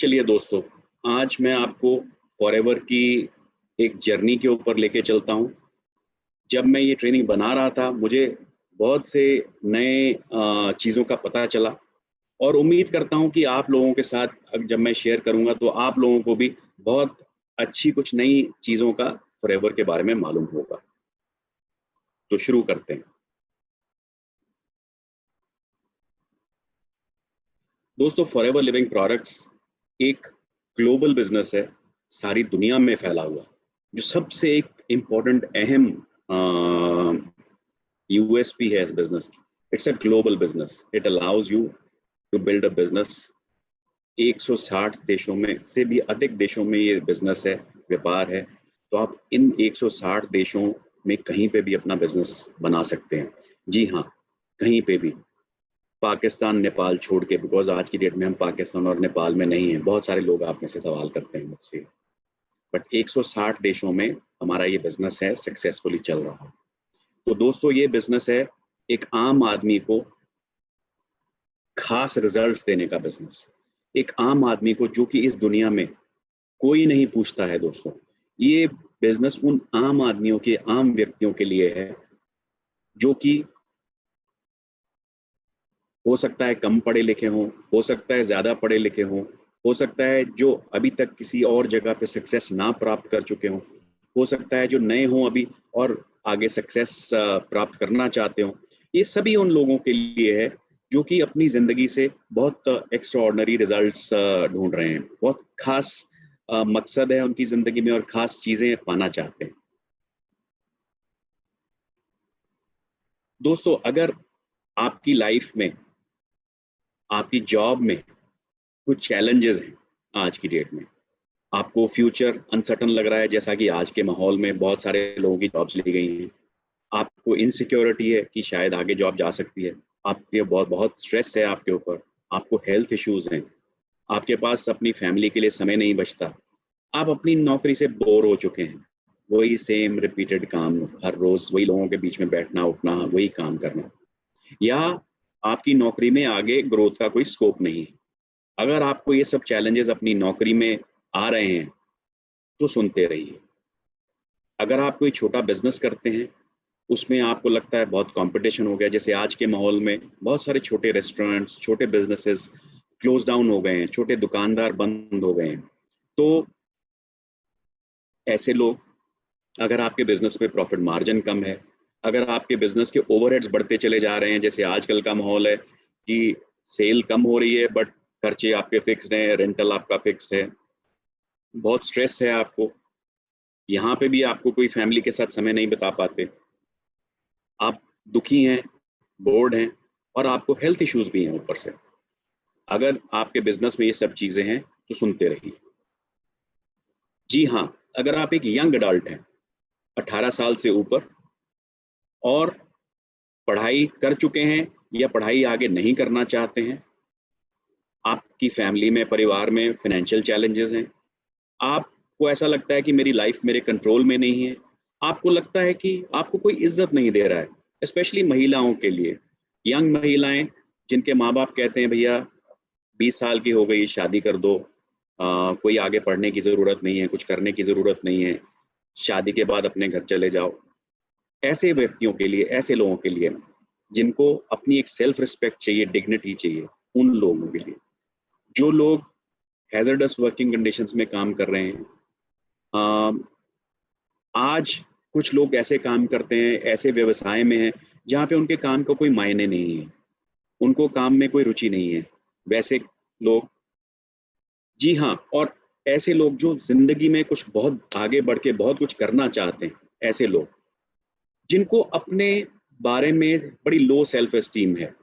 चलिए दोस्तों, आज मैं आपको फॉरएवर की एक जर्नी के ऊपर लेके चलता हूँ। जब मैं ये ट्रेनिंग बना रहा था, मुझे बहुत से नए चीज़ों का पता चला और उम्मीद करता हूँ कि आप लोगों के साथ अब जब मैं शेयर करूँगा तो आप लोगों को भी बहुत अच्छी कुछ नई चीज़ों का फॉरएवर के बारे में मालूम होगा। तो शुरू करते हैं। दोस्तों, फॉरएवर लिविंग प्रोडक्ट्स एक ग्लोबल बिजनेस है, सारी दुनिया में फैला हुआ। जो सबसे एक इम्पोर्टेंट अहम यूएसपी है इस बिजनेस की, it's a global business. It allows you to build a business. 160 देशों में से भी अधिक देशों में ये बिजनेस है, व्यापार है। तो आप इन 160 देशों में कहीं पे भी अपना बिजनेस बना सकते हैं। जी हाँ, कहीं पे भी। पाकिस्तान नेपाल छोड़ के, बिकॉज आज की डेट में हम पाकिस्तान और नेपाल में नहीं हैं। बहुत सारे लोग आप में से सवाल करते हैं मुझसे, बट 160 देशों में हमारा ये बिजनेस है, सक्सेसफुली चल रहा है। तो दोस्तों, ये बिजनेस है एक आम आदमी को खास रिजल्ट्स देने का बिजनेस। एक आम आदमी को, जो कि इस दुनिया में कोई नहीं पूछता है दोस्तों। ये बिजनेस उन आम आदमियों के, आम व्यक्तियों के लिए है, जो कि हो सकता है कम पढ़े लिखे हों, हो सकता है ज़्यादा पढ़े लिखे हों, हो सकता है जो अभी तक किसी और जगह पे सक्सेस ना प्राप्त कर चुके हों, हो सकता है जो नए हों अभी और आगे सक्सेस प्राप्त करना चाहते हों। ये सभी उन लोगों के लिए है जो कि अपनी ज़िंदगी से बहुत एक्स्ट्राऑर्डिनरी रिजल्ट्स ढूंढ रहे हैं। बहुत खास मकसद है उनकी ज़िंदगी में और ख़ास चीज़ें पाना चाहते हैं। दोस्तों, अगर आपकी लाइफ में, आपकी जॉब में कुछ चैलेंजेस हैं आज की डेट में, आपको फ्यूचर अनसर्टन लग रहा है, जैसा कि आज के माहौल में बहुत सारे लोगों की जॉब्स ली गई हैं, आपको इनसिक्योरिटी है कि शायद आगे जॉब जा सकती है, आपके बहुत बहुत स्ट्रेस है आपके ऊपर, आपको हेल्थ इश्यूज हैं, आपके पास अपनी फैमिली के लिए समय नहीं बचता, आप अपनी नौकरी से बोर हो चुके हैं, वही सेम रिपीटेड काम, हर रोज वही लोगों के बीच में बैठना उठना, वही काम करना, या आपकी नौकरी में आगे ग्रोथ का कोई स्कोप नहीं है। अगर आपको ये सब चैलेंजेस अपनी नौकरी में आ रहे हैं तो सुनते रहिए। अगर आप कोई छोटा बिजनेस करते हैं, उसमें आपको लगता है बहुत कंपटीशन हो गया, जैसे आज के माहौल में बहुत सारे छोटे रेस्टोरेंट्स, छोटे बिजनेसेस क्लोज डाउन हो गए हैं, छोटे दुकानदार बंद हो गए हैं। तो ऐसे लोग, अगर आपके बिजनेस में प्रॉफिट मार्जिन कम है, अगर आपके बिजनेस के ओवरहेड्स बढ़ते चले जा रहे हैं, जैसे आजकल का माहौल है कि सेल कम हो रही है बट खर्चे आपके फिक्स्ड हैं, रेंटल आपका फिक्स्ड है, बहुत स्ट्रेस है आपको, यहाँ पे भी आपको कोई फैमिली के साथ समय नहीं बिता पाते, आप दुखी हैं, बोर्ड हैं, और आपको हेल्थ इश्यूज भी हैं ऊपर से। अगर आपके बिजनेस में ये सब चीजें हैं तो सुनते रहिए। जी हाँ, अगर आप एक यंग अडल्ट हैं, 18 साल से ऊपर, और पढ़ाई कर चुके हैं या पढ़ाई आगे नहीं करना चाहते हैं, आपकी फैमिली में, परिवार में फाइनेंशियल चैलेंजेस हैं, आपको ऐसा लगता है कि मेरी लाइफ मेरे कंट्रोल में नहीं है, आपको लगता है कि आपको कोई इज्जत नहीं दे रहा है, स्पेशली महिलाओं के लिए, यंग महिलाएं जिनके माँ बाप कहते हैं भैया 20 साल की हो गई, शादी कर दो, कोई आगे पढ़ने की ज़रूरत नहीं है, कुछ करने की ज़रूरत नहीं है, शादी के बाद अपने घर चले जाओ। ऐसे व्यक्तियों के लिए, ऐसे लोगों के लिए जिनको अपनी एक सेल्फ रिस्पेक्ट चाहिए, डिग्निटी चाहिए, उन लोगों के लिए, जो लोग हैजर्डस वर्किंग कंडीशंस में काम कर रहे हैं। आज कुछ लोग ऐसे काम करते हैं, ऐसे व्यवसाय में हैं जहाँ पे उनके काम का कोई मायने नहीं है, उनको काम में कोई रुचि नहीं है, वैसे लोग। जी हाँ, और ऐसे लोग जो जिंदगी में कुछ बहुत आगे बढ़ के बहुत कुछ करना चाहते हैं, ऐसे लोग जिनको अपने बारे में बड़ी लो सेल्फ एस्टीम है,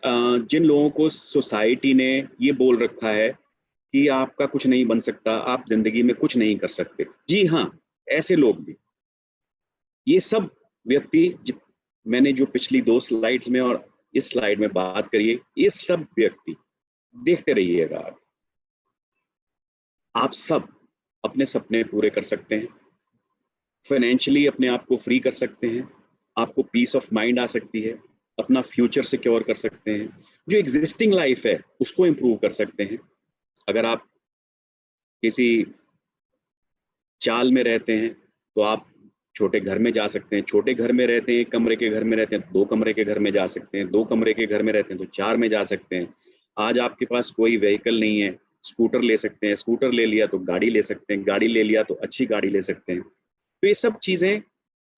जिन लोगों को सोसाइटी ने ये बोल रखा है कि आपका कुछ नहीं बन सकता, आप जिंदगी में कुछ नहीं कर सकते। जी हाँ, ऐसे लोग भी, ये सब व्यक्ति मैंने जो पिछली 2 स्लाइड्स में और इस स्लाइड में बात करी है, ये सब व्यक्ति देखते रहिएगा। आप सब अपने सपने पूरे कर सकते हैं, फाइनेंशियली अपने आप को फ्री कर सकते हैं, आपको पीस ऑफ माइंड आ सकती है, अपना फ्यूचर सिक्योर कर सकते हैं, जो एग्जिस्टिंग लाइफ है उसको इम्प्रूव कर सकते हैं। अगर आप किसी चाल में रहते हैं तो आप छोटे घर में जा सकते हैं, छोटे घर में रहते हैं, एक कमरे के घर में रहते हैं, 2 कमरे के घर में जा सकते हैं, 2 कमरे के घर में रहते हैं तो 4 में जा सकते हैं। आज आपके पास कोई व्हीकल नहीं है, स्कूटर ले सकते हैं, स्कूटर ले लिया तो गाड़ी ले सकते हैं, गाड़ी ले लिया तो अच्छी गाड़ी ले सकते हैं। तो ये सब चीज़ें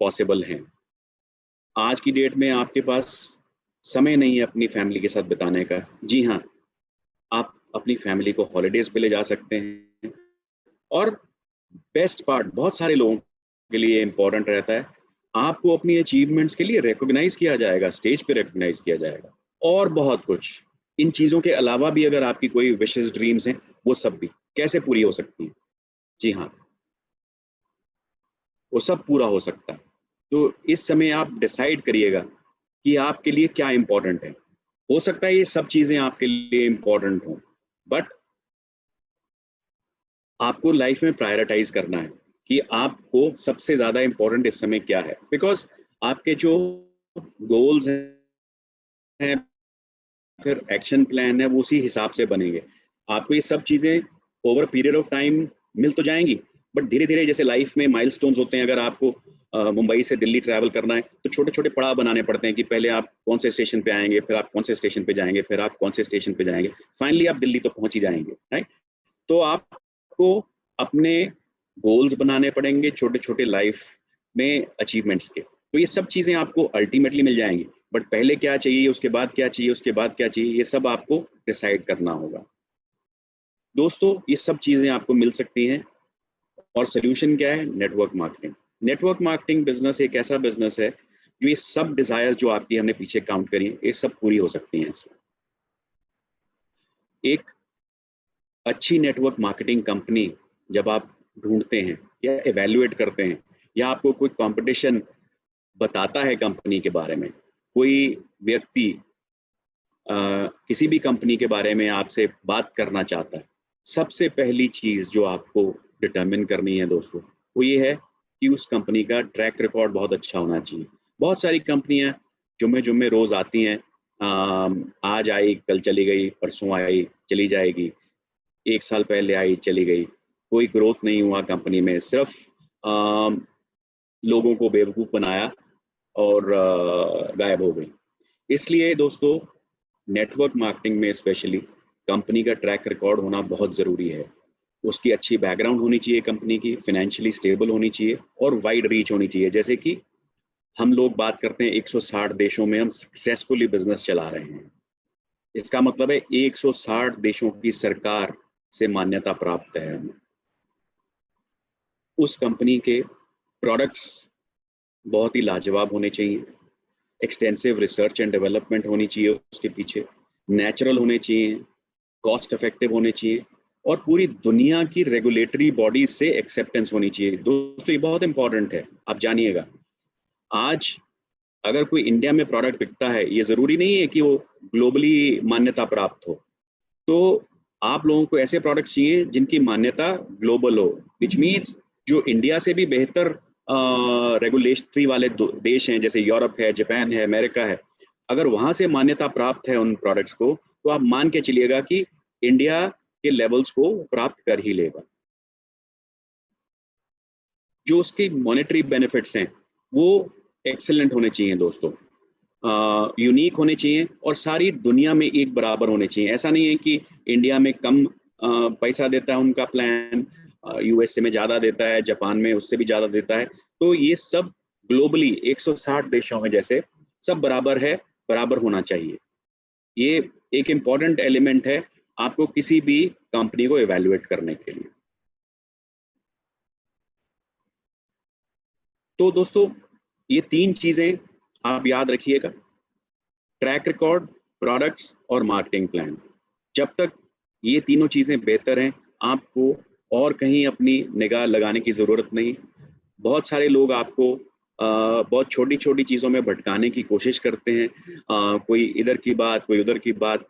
पॉसिबल हैं। आज की डेट में आपके पास समय नहीं है अपनी फैमिली के साथ बिताने का। जी हाँ, आप अपनी फैमिली को हॉलीडेज पे ले जा सकते हैं। और बेस्ट पार्ट बहुत सारे लोगों के लिए इम्पोर्टेंट रहता है, आपको अपनी अचीवमेंट्स के लिए रिकॉग्नाइज किया जाएगा, स्टेज पे रिकॉग्नाइज किया जाएगा और बहुत कुछ। इन चीज़ों के अलावा भी अगर आपकी कोई विशेस ड्रीम्स हैं, वो सब भी कैसे पूरी हो सकती हैं? जी हाँ, वो सब पूरा हो सकता है। तो इस समय आप डिसाइड करिएगा कि आपके लिए क्या इम्पोर्टेंट है। हो सकता है ये सब चीज़ें आपके लिए इम्पोर्टेंट हों, बट आपको लाइफ में प्रायोरिटाइज करना है कि आपको सबसे ज़्यादा इम्पोर्टेंट इस समय क्या है। बिकॉज आपके जो गोल्स हैं, फिर एक्शन प्लान है, वो उसी हिसाब से बनेंगे। आपको ये सब चीज़ें ओवर पीरियड ऑफ टाइम मिल तो जाएंगी, बट धीरे धीरे जैसे लाइफ में माइलस्टोन्स होते हैं। अगर आपको मुंबई से दिल्ली ट्रैवल करना है तो छोटे छोटे पड़ाव बनाने पड़ते हैं कि पहले आप कौन से स्टेशन पे आएंगे, फिर आप कौन से स्टेशन पे जाएंगे, फिर आप कौन से स्टेशन पे जाएंगे, फाइनली आप दिल्ली तो पहुंच ही जाएंगे, राइट। तो आपको अपने गोल्स बनाने पड़ेंगे छोटे छोटे लाइफ में अचीवमेंट्स के। तो ये सब चीज़ें आपको अल्टीमेटली मिल जाएंगी, बट पहले क्या चाहिए, उसके बाद क्या चाहिए, उसके बाद क्या चाहिए, ये सब आपको डिसाइड करना होगा। दोस्तों, ये सब चीज़ें आपको मिल सकती हैं और सोल्यूशन क्या है? Network marketing. Network marketing business एक ऐसा बिजनेस है जो ये सब डिजायर्स जो आपकी हमने पीछे काउंट करी हैं, ये सब पूरी हो सकती हैं इसमें। एक अच्छी नेटवर्क मार्केटिंग कंपनी जब आप ढूंढते हैं या एवेल्युएट करते हैं, या आपको कोई कंपटीशन बताता है कंपनी के बारे में, कोई व्यक्ति किसी भी कंपनी के बारे में आपसे बात करना चाहता है, सबसे पहली चीज़ जो आपको डिटरमिन करनी है दोस्तों, वो ये है कि उस कंपनी का ट्रैक रिकॉर्ड बहुत अच्छा होना चाहिए। बहुत सारी कंपनियां जुम्मे जुम्मे रोज़ आती हैं, आज आई कल चली गई, परसों आई चली जाएगी, 1 साल पहले आई चली गई, कोई ग्रोथ नहीं हुआ कंपनी में, सिर्फ लोगों को बेवकूफ़ बनाया और गायब हो गई। इसलिए दोस्तों, नेटवर्क मार्केटिंग में स्पेशली कंपनी का ट्रैक रिकॉर्ड होना बहुत ज़रूरी है। उसकी अच्छी बैकग्राउंड होनी चाहिए, कंपनी की फाइनेंशियली स्टेबल होनी चाहिए और वाइड रीच होनी चाहिए। जैसे कि हम लोग बात करते हैं 160 देशों में हम सक्सेसफुली बिजनेस चला रहे हैं, इसका मतलब है 160 देशों की सरकार से मान्यता प्राप्त है हमें। उस कंपनी के प्रोडक्ट्स बहुत ही लाजवाब होने चाहिए, एक्सटेंसिव रिसर्च एंड डेवलपमेंट होनी चाहिए उसके पीछे, नेचुरल होने चाहिए, कॉस्ट इफेक्टिव होने चाहिए और पूरी दुनिया की रेगुलेटरी बॉडीज से एक्सेप्टेंस होनी चाहिए। दोस्तों, ये बहुत इंपॉर्टेंट है, आप जानिएगा। आज अगर कोई इंडिया में प्रोडक्ट बिकता है, ये ज़रूरी नहीं है कि वो ग्लोबली मान्यता प्राप्त हो। तो आप लोगों को ऐसे प्रोडक्ट्स चाहिए जिनकी मान्यता ग्लोबल हो, विच मीन्स जो इंडिया से भी बेहतर रेगुलेटरी वाले देश हैं, जैसे यूरोप है, जापान है, अमेरिका है, अगर वहाँ से मान्यता प्राप्त है उन प्रोडक्ट्स को, तो आप मान के चलिएगा कि इंडिया के लेवल्स को प्राप्त कर ही लेगा। जो उसके मॉनेटरी बेनिफिट्स हैं वो एक्सेलेंट होने चाहिए दोस्तों, यूनिक होने चाहिए और सारी दुनिया में एक बराबर होने चाहिए। ऐसा नहीं है कि इंडिया में कम पैसा देता है उनका प्लान, यूएसए में ज़्यादा देता है, जापान में उससे भी ज़्यादा देता है। तो ये सब ग्लोबली 160 देशों में जैसे सब बराबर है, बराबर होना चाहिए। ये एक इम्पॉर्टेंट एलिमेंट है आपको किसी भी कंपनी को इवेल्युएट करने के लिए। तो दोस्तों, ये 3 चीज़ें आप याद रखिएगा, ट्रैक रिकॉर्ड, प्रोडक्ट्स और मार्केटिंग प्लान। जब तक ये तीनों चीज़ें बेहतर हैं, आपको और कहीं अपनी निगाह लगाने की ज़रूरत नहीं। बहुत सारे लोग आपको बहुत छोटी छोटी चीज़ों में भटकाने की कोशिश करते हैं, कोई इधर की बात, कोई उधर की बात।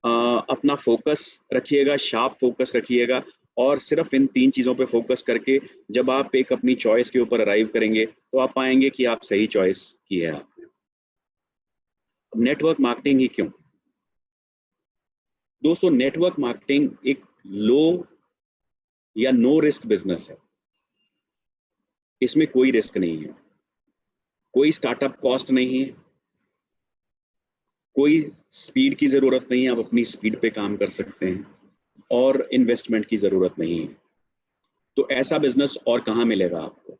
अपना फोकस रखिएगा, शार्प फोकस रखिएगा और सिर्फ इन 3 चीज़ों पे फोकस करके जब आप एक अपनी चॉइस के ऊपर अराइव करेंगे तो आप पाएंगे कि आप सही चॉइस की है आपने। नेटवर्क मार्केटिंग ही क्यों? दोस्तों, नेटवर्क मार्केटिंग एक लो या नो रिस्क बिजनेस है। इसमें कोई रिस्क नहीं है, कोई स्टार्टअप कॉस्ट नहीं है, कोई स्पीड की जरूरत नहीं है, आप अपनी स्पीड पे काम कर सकते हैं, और इन्वेस्टमेंट की जरूरत नहीं है। तो ऐसा बिजनेस और कहाँ मिलेगा आपको?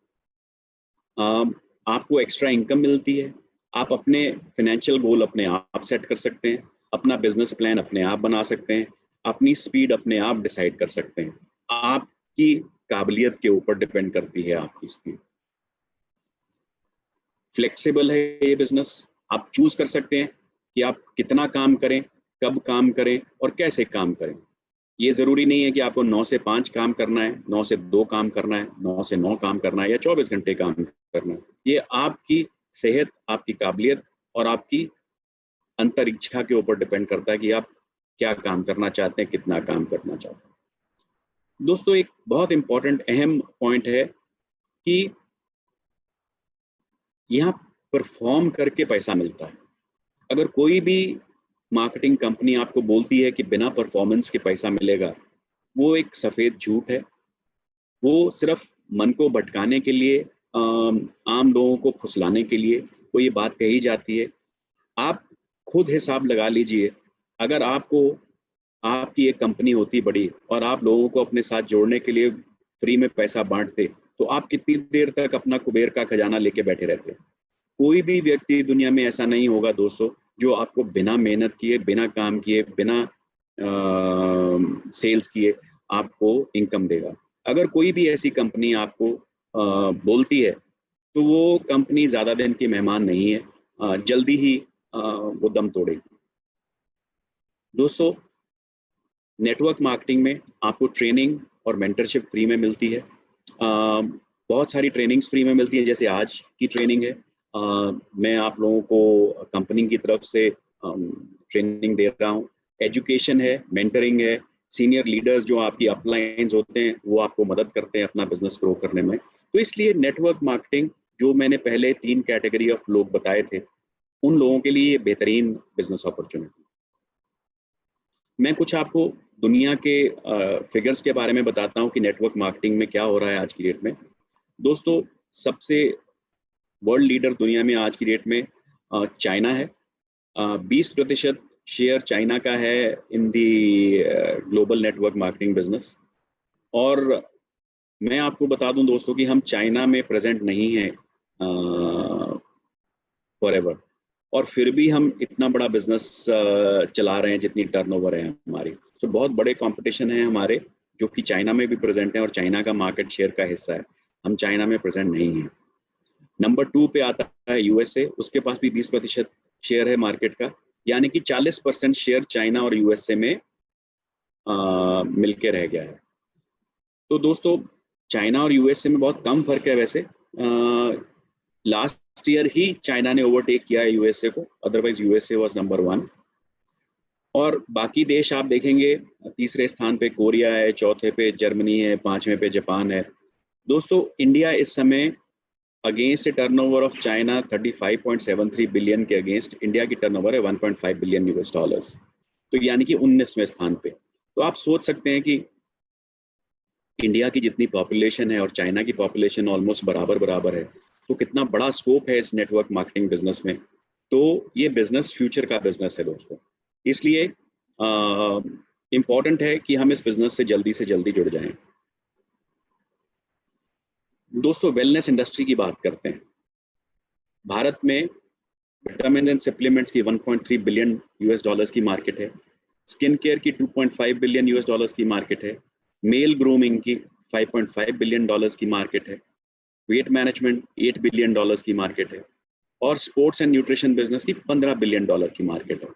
आपको एक्स्ट्रा इनकम मिलती है, आप अपने फाइनेंशियल गोल अपने आप सेट कर सकते हैं, अपना बिजनेस प्लान अपने आप बना सकते हैं, अपनी स्पीड अपने आप डिसाइड कर सकते हैं। आपकी काबिलियत के ऊपर डिपेंड करती है आपकी स्पीड। फ्लेक्सिबल है ये बिजनेस, आप चूज कर सकते हैं कि आप कितना काम करें, कब काम करें और कैसे काम करें। ये जरूरी नहीं है कि आपको 9 से 5 काम करना है, 9 से 2 काम करना है, 9 से 9 काम करना है, या 24 घंटे काम करना है। ये आपकी सेहत, आपकी काबिलियत और आपकी अंतरिक्षा के ऊपर डिपेंड करता है कि आप क्या काम करना चाहते हैं, कितना काम करना चाहते हैं। दोस्तों, एक बहुत इंपॉर्टेंट अहम पॉइंट है कि यहाँ परफॉर्म करके पैसा मिलता है। अगर कोई भी मार्केटिंग कंपनी आपको बोलती है कि बिना परफॉर्मेंस के पैसा मिलेगा, वो एक सफेद झूठ है। वो सिर्फ मन को भटकाने के लिए, आम लोगों को फुसलाने के लिए वो ये बात कही जाती है। आप खुद हिसाब लगा लीजिए, अगर आपकी एक कंपनी होती बड़ी और आप लोगों को अपने साथ जोड़ने के लिए फ्री में पैसा बांटते, तो आप कितनी देर तक अपना कुबेर का खजाना लेके बैठे रहते? कोई भी व्यक्ति दुनिया में ऐसा नहीं होगा दोस्तों, जो आपको बिना मेहनत किए, बिना काम किए, बिना सेल्स किए आपको इनकम देगा। अगर कोई भी ऐसी कंपनी आपको बोलती है, तो वो कंपनी ज़्यादा दिन की मेहमान नहीं है, जल्दी ही वो दम तोड़ेगी। दोस्तों, नेटवर्क मार्केटिंग में आपको ट्रेनिंग और मेंटरशिप फ्री में मिलती है। बहुत सारी ट्रेनिंग्स फ्री में मिलती है, जैसे आज की ट्रेनिंग है। मैं आप लोगों को कंपनी की तरफ से ट्रेनिंग दे रहा हूँ। एजुकेशन है, मेंटरिंग है, सीनियर लीडर्स जो आपकी अपलाइंस होते हैं वो आपको मदद करते हैं अपना बिजनेस ग्रो करने में। तो इसलिए नेटवर्क मार्केटिंग, जो मैंने पहले 3 कैटेगरी ऑफ लोग बताए थे, उन लोगों के लिए बेहतरीन बिजनेस अपॉर्चुनिटी। मैं कुछ आपको दुनिया के फिगर्स के बारे में बताता हूँ कि नेटवर्क मार्केटिंग में क्या हो रहा है आज की डेट में। दोस्तों, सबसे वर्ल्ड लीडर दुनिया में आज की डेट में चाइना है। 20% शेयर चाइना का है in the global network marketing business. और मैं आपको बता दूं दोस्तों कि हम चाइना में प्रेजेंट नहीं हैं फॉरएवर, और फिर भी हम इतना बड़ा बिजनेस चला रहे हैं जितनी टर्नओवर है हमारी। तो बहुत बड़े कंपटीशन है हमारे, जो कि चाइना में भी प्रेजेंट है और चाइना का मार्केट शेयर का हिस्सा है। हम चाइना में प्रेजेंट नहीं हैं। नंबर 2 पे आता है यूएसए, उसके पास भी 20% शेयर है मार्केट का, यानी कि 40% शेयर चाइना और यूएसए में मिलके रह गया है। तो दोस्तों, चाइना और यूएसए में बहुत कम फर्क है वैसे। लास्ट ईयर ही चाइना ने ओवरटेक किया है यूएसए को, अदरवाइज यूएसए वाज नंबर 1। और बाकी देश आप देखेंगे, तीसरे स्थान पे कोरिया है, चौथे पे जर्मनी है, 5वें पे जापान है। दोस्तों, इंडिया इस समय against turnover of China 35.73 billion के अगेंस्ट इंडिया की टर्नओवर है 1.5 बिलियन यूएस डॉलर्स, तो यानी कि 19वें स्थान पे। तो आप सोच सकते हैं कि इंडिया की जितनी पॉपुलेशन है और चाइना की पॉपुलेशन ऑलमोस्ट बराबर बराबर है, तो कितना बड़ा स्कोप है इस नेटवर्क मार्केटिंग बिजनेस में। तो ये बिजनेस फ्यूचर का बिजनेस है दोस्तों, इसलिए इम्पॉर्टेंट है कि हम इस बिजनेस से जल्दी जुड़ जाएं। दोस्तों, वेलनेस इंडस्ट्री की बात करते हैं। भारत में विटामिन एंड सप्लीमेंट्स की 1.3 बिलियन यूएस डॉलर्स की मार्केट है। स्किन केयर की 2.5 बिलियन यूएस डॉलर्स की मार्केट है। मेल ग्रूमिंग की 5.5 बिलियन डॉलर्स की मार्केट है। वेट मैनेजमेंट 8 बिलियन डॉलर्स की मार्केट है। और स्पोर्ट्स एंड न्यूट्रिशन बिजनेस की 15 बिलियन डॉलर की मार्केट है।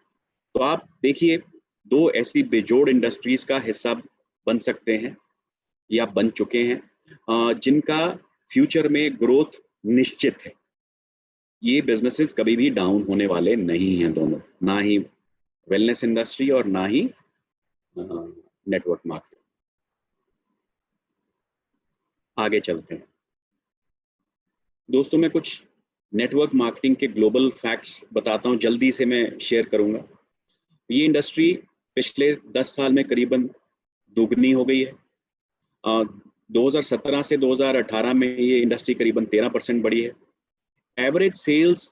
तो आप देखिए, 2 ऐसी बेजोड़ इंडस्ट्रीज का हिस्सा बन सकते हैं या बन चुके हैं, जिनका फ्यूचर में ग्रोथ निश्चित है। ये बिजनेसेस कभी भी डाउन होने वाले नहीं हैं दोनों, ना ही वेलनेस इंडस्ट्री और ना ही नेटवर्क मार्केटिंग। आगे चलते हैं दोस्तों, मैं कुछ नेटवर्क मार्केटिंग के ग्लोबल फैक्ट्स बताता हूं, जल्दी से मैं शेयर करूंगा। ये इंडस्ट्री पिछले 10 साल में करीबन दोगुनी हो गई है। 2017 से 2018 में ये इंडस्ट्री करीबन 13% बढ़ी है। एवरेज सेल्स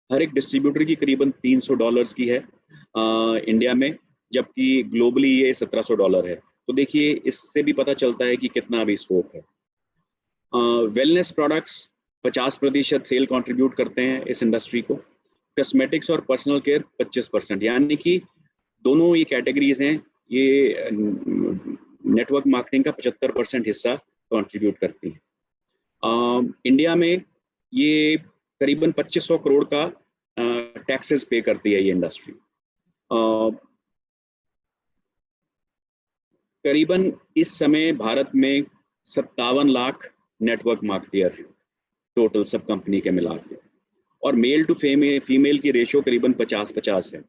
हर एक डिस्ट्रीब्यूटर की करीबन $300 की है इंडिया में, जबकि ग्लोबली ये $1700 है। तो देखिए इससे भी पता चलता है कि कितना अभी स्कोप है। वेलनेस प्रोडक्ट्स 50% सेल कंट्रीब्यूट करते हैं इस इंडस्ट्री को। कॉस्मेटिक्स और पर्सनल केयर 25%, यानी कि दोनों ये कैटेगरीज हैं, ये नेटवर्क मार्केटिंग का 75% हिस्सा कंट्रीब्यूट करती हैं। इंडिया में ये करीबन 2500 करोड़ का टैक्सेस पे करती है ये इंडस्ट्री। करीबन इस समय भारत में 57 लाख नेटवर्क मार्केटियर हैं टोटल सब कंपनी के मिला के, और मेल टू फीमेल की रेशियो करीबन 50-50 है।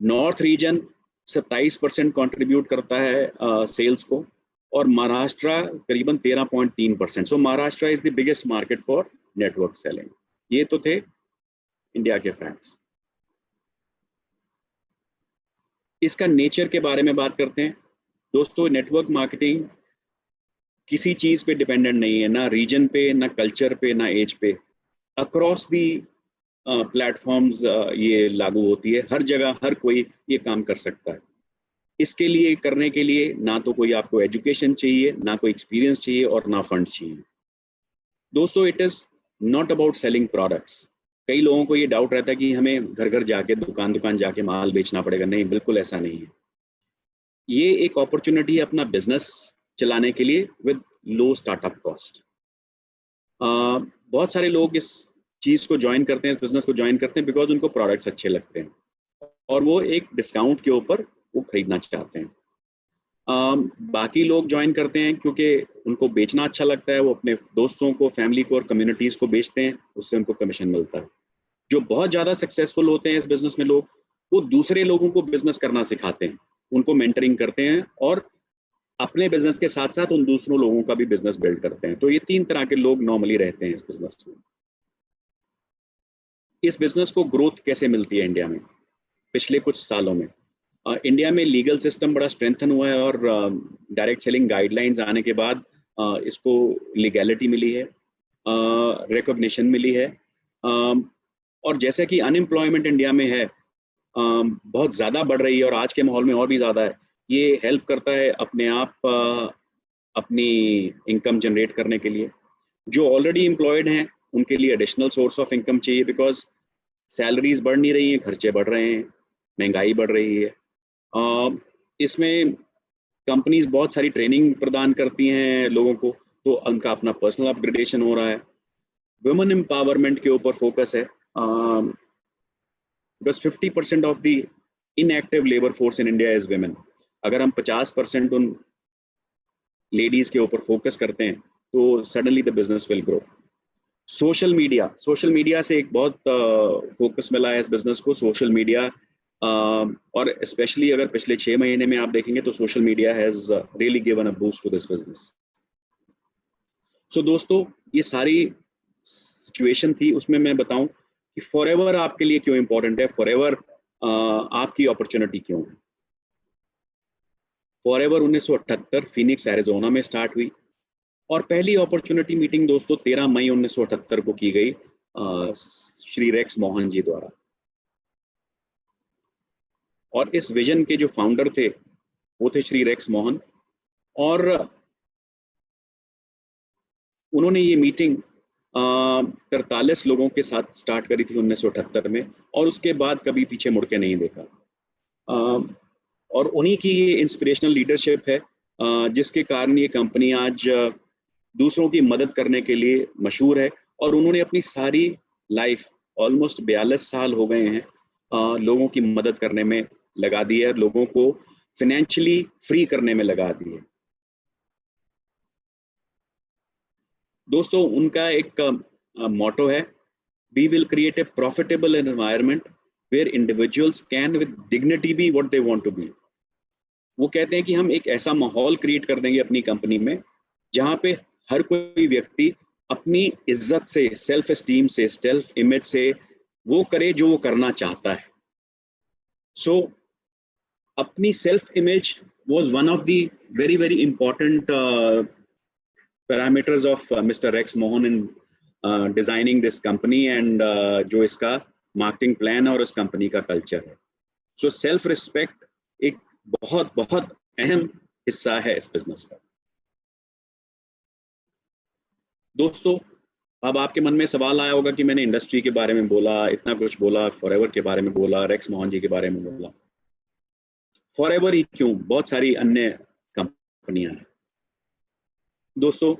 नॉर्थ रीजन 27% कंट्रीब्यूट करता है सेल्स को, और महाराष्ट्र करीबन 13.3%। So Maharashtra is the biggest market for network selling. ये तो थे इंडिया के फैक्ट्स। इसका नेचर के बारे में बात करते हैं दोस्तों। नेटवर्क मार्केटिंग किसी चीज पे डिपेंडेंट नहीं है, ना रीजन पे, ना कल्चर पे, ना एज पे। अक्रॉस दी प्लेटफॉर्म्स ये लागू होती है, हर जगह हर कोई ये काम कर सकता है। इसके लिए करने के लिए ना तो कोई आपको एजुकेशन चाहिए, ना कोई एक्सपीरियंस चाहिए, और ना फंड चाहिए। दोस्तों it is not about selling products. कई लोगों को ये डाउट रहता है कि हमें घर घर जाके दुकान जाके माल बेचना पड़ेगा। नहीं, बिल्कुल ऐसा नहीं है। ये एक अपॉर्चुनिटी है अपना बिजनेस चलाने के लिए विद लो स्टार्टअप कॉस्ट। बहुत सारे लोग इस चीज को ज्वाइन करते हैं, इस बिजनेस को ज्वाइन करते हैं बिकॉज उनको प्रोडक्ट्स अच्छे लगते हैं और वो एक डिस्काउंट के ऊपर वो खरीदना चाहते हैं। बाकी लोग ज्वाइन करते हैं क्योंकि उनको बेचना अच्छा लगता है, वो अपने दोस्तों को, फैमिली को और कम्युनिटीज को बेचते हैं, उससे उनको कमीशन मिलता है। जो बहुत ज़्यादा सक्सेसफुल होते हैं इस बिजनेस में लोग, वो दूसरे लोगों को बिजनेस करना सिखाते हैं, उनको मेंटरिंग करते हैं और अपने बिजनेस के साथ साथ उन दूसरों लोगों का भी बिजनेस बिल्ड करते हैं। तो ये 3 तरह के लोग नॉर्मली रहते हैं इस बिजनेस में। इस बिजनेस को ग्रोथ कैसे मिलती है इंडिया में पिछले कुछ सालों में? इंडिया में लीगल सिस्टम बड़ा स्ट्रेंथन हुआ है और डायरेक्ट सेलिंग गाइडलाइंस आने के बाद इसको लीगैलिटी मिली है, रिकॉग्निशन मिली है, और जैसे कि अनएम्प्लॉयमेंट इंडिया में है बहुत ज़्यादा बढ़ रही है और आज के माहौल में और भी ज़्यादा है। ये हेल्प करता है अपने आप अपनी इनकम जनरेट करने के लिए। जो ऑलरेडी एम्प्लॉयड हैं उनके लिए एडिशनल सोर्स ऑफ इनकम चाहिए बिकॉज सैलरीज बढ़ नहीं रही हैं, खर्चे बढ़ रहे हैं, महंगाई बढ़ रही है। इसमें कंपनीज बहुत सारी ट्रेनिंग प्रदान करती हैं लोगों को, तो उनका अपना पर्सनल अपग्रेडेशन हो रहा है। वुमेन एम्पावरमेंट के ऊपर फोकस है because 50% of the inactive labour force in India is women. अगर हम 50% उन लेडीज के ऊपर फोकस करते हैं तो suddenly the business will grow. Social media से एक बहुत फोकस मिला है इस बिजनेस को। सोशल मीडिया और स्पेशली अगर पिछले 6 महीने में आप देखेंगे तो social media has really given a boost to this business. So दोस्तों ये सारी सिचुएशन थी, उसमें मैं बताऊं कि फॉरएवर आपके लिए क्यों इंपॉर्टेंट है, फॉरएवर आपकी अपॉर्चुनिटी क्यों है। फॉरएवर 1978 फिनिक्स एरिजोना में स्टार्ट हुई और पहली अपॉर्चुनिटी मीटिंग दोस्तों 13 मई 1978 को की गई श्री रेक्स मोहन जी द्वारा। और इस विजन के जो फाउंडर थे वो थे श्री रेक्स मोहन, और उन्होंने ये मीटिंग 43 लोगों के साथ स्टार्ट करी थी 1978 में और उसके बाद कभी पीछे मुड़ के नहीं देखा। और उन्हीं की ये इंस्पिरेशनल लीडरशिप है जिसके कारण ये कंपनी आज दूसरों की मदद करने के लिए मशहूर है। और उन्होंने अपनी सारी लाइफ ऑलमोस्ट 42 साल हो गए हैं लोगों की मदद करने में लगा दी है, लोगों को फाइनेंशियली फ्री करने में लगा दी है। दोस्तों उनका एक मोटो है, we will create a profitable environment where individuals can with dignity be what they want to be. वो कहते हैं कि हम एक ऐसा माहौल क्रिएट कर देंगे अपनी कंपनी में जहां पे हर कोई व्यक्ति अपनी इज्जत से, सेल्फ एस्टीम से, सेल्फ इमेज से वो करे जो वो करना चाहता है। सो अपनी self image was one of the very important parameters of Mr. Rex Mohan in designing this company and जो इसका मार्केटिंग प्लान और उस कंपनी का कल्चर है. सो सेल्फ रिस्पेक्ट एक बहुत बहुत अहम हिस्सा है इस बिजनेस का. दोस्तों, अब आपके मन में सवाल आया होगा कि मैंने इंडस्ट्री के बारे में बोला, इतना कुछ बोला, फॉरएवर के बारे में बोला, रेक्स मोहन जी के बारे में बोला. फॉरएवर ही क्यों, बहुत सारी अन्य कंपनियां हैं. दोस्तों,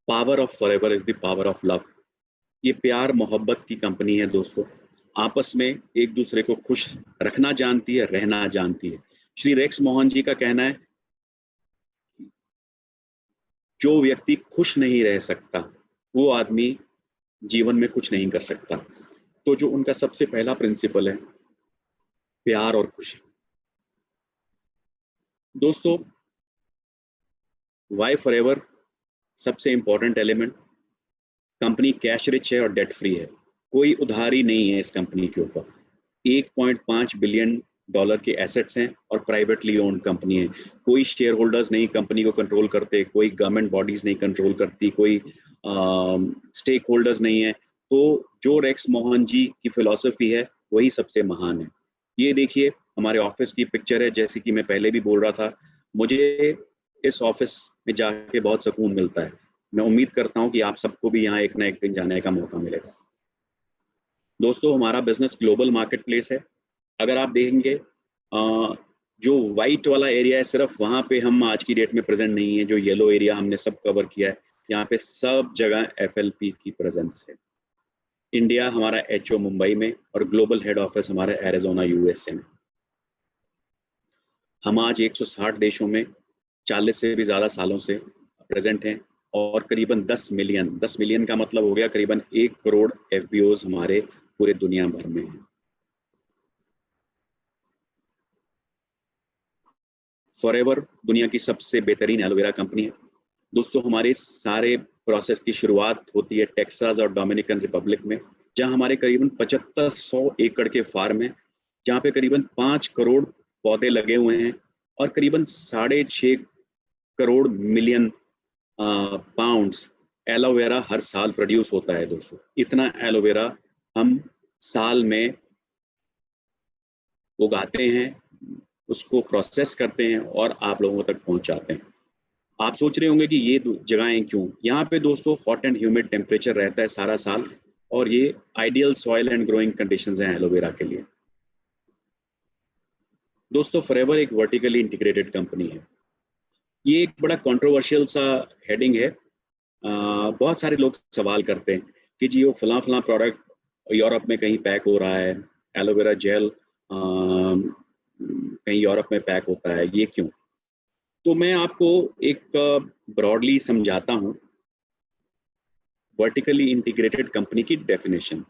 power of forever is the power of love. ये प्यार मोहब्बत की कंपनी है दोस्तों. आपस में एक दूसरे को खुश रखना जानती है, रहना जानती है. श्री रेक्स मोहन जी का कहना है, जो व्यक्ति खुश नहीं रह सकता वो आदमी जीवन में कुछ नहीं कर सकता. तो जो उनका सबसे पहला प्रिंसिपल है, प्यार और खुशी. दोस्तों, वाई फॉरएवर सबसे important element, company cash rich है और डेट फ्री है. कोई उधारी नहीं है इस कंपनी के ऊपर. 1.5 बिलियन डॉलर के एसेट्स हैं और प्राइवेटली ओन्ड कंपनी है. कोई शेयर होल्डर्स नहीं कंपनी को कंट्रोल करते, कोई गवर्नमेंट बॉडीज नहीं कंट्रोल करती, कोई स्टेक होल्डर्स नहीं है. तो जो रेक्स मोहन जी की फिलॉसफी है वही सबसे महान है. ये देखिए, हमारे ऑफिस की पिक्चर है. जैसे कि मैं पहले भी बोल रहा था, मुझे इस ऑफिस में जाके बहुत सुकून मिलता है. मैं उम्मीद करता हूँ कि आप सबको भी यहाँ एक ना एक दिन जाने का मौका मिलेगा. दोस्तों, हमारा बिजनेस ग्लोबल मार्केट प्लेस है. अगर आप देखेंगे, जो वाइट वाला एरिया है, सिर्फ वहाँ पे हम आज की डेट में प्रेजेंट नहीं है. जो येलो एरिया हमने सब कवर किया है, यहाँ पे सब जगह FLP की प्रेजेंस है. इंडिया हमारा HO मुंबई में और ग्लोबल हेड ऑफिस हमारा एरिजोना USA में. हम आज 160 देशों में 40 से भी ज़्यादा सालों से प्रेजेंट हैं और करीबन 10 मिलियन का मतलब हो गया करीबन 1 करोड़ FBOs हमारे पूरे दुनिया भर में हैं. फॉरएवर दुनिया की सबसे बेहतरीन एलोवेरा कंपनी है. दोस्तों, हमारे सारे प्रोसेस की शुरुआत होती है टेक्सास और डोमिनिकन रिपब्लिक में, जहां हमारे करीबन 7500 एकड़ के फार्म हैं, जहां पे करीबन 5 करोड़ पौधे लगे हुए हैं और करीबन 6.5 करोड़ मिलियन पाउंड्स एलोवेरा हर साल प्रोड्यूस होता है. दोस्तों, इतना एलोवेरा हम साल में उगाते हैं, उसको प्रोसेस करते हैं और आप लोगों तक पहुंचाते हैं. आप सोच रहे होंगे कि ये जगहें क्यों. यहाँ पे दोस्तों हॉट एंड ह्यूमिड टेम्परेचर रहता है सारा साल और ये ideal soil and growing conditions हैं एलोवेरा के लिए. दोस्तों, फॉरएवर एक वर्टिकली इंटीग्रेटेड कंपनी है. ये एक बड़ा कंट्रोवर्शियल सा हेडिंग है. बहुत सारे लोग सवाल करते हैं कि जी वो फलां प्रोडक्ट यूरोप में कहीं पैक हो रहा है, एलोवेरा जेल कहीं यूरोप में पैक होता है, ये क्यों. तो मैं आपको एक ब्रॉडली समझाता हूँ वर्टिकली इंटीग्रेटेड कंपनी की डेफिनेशन.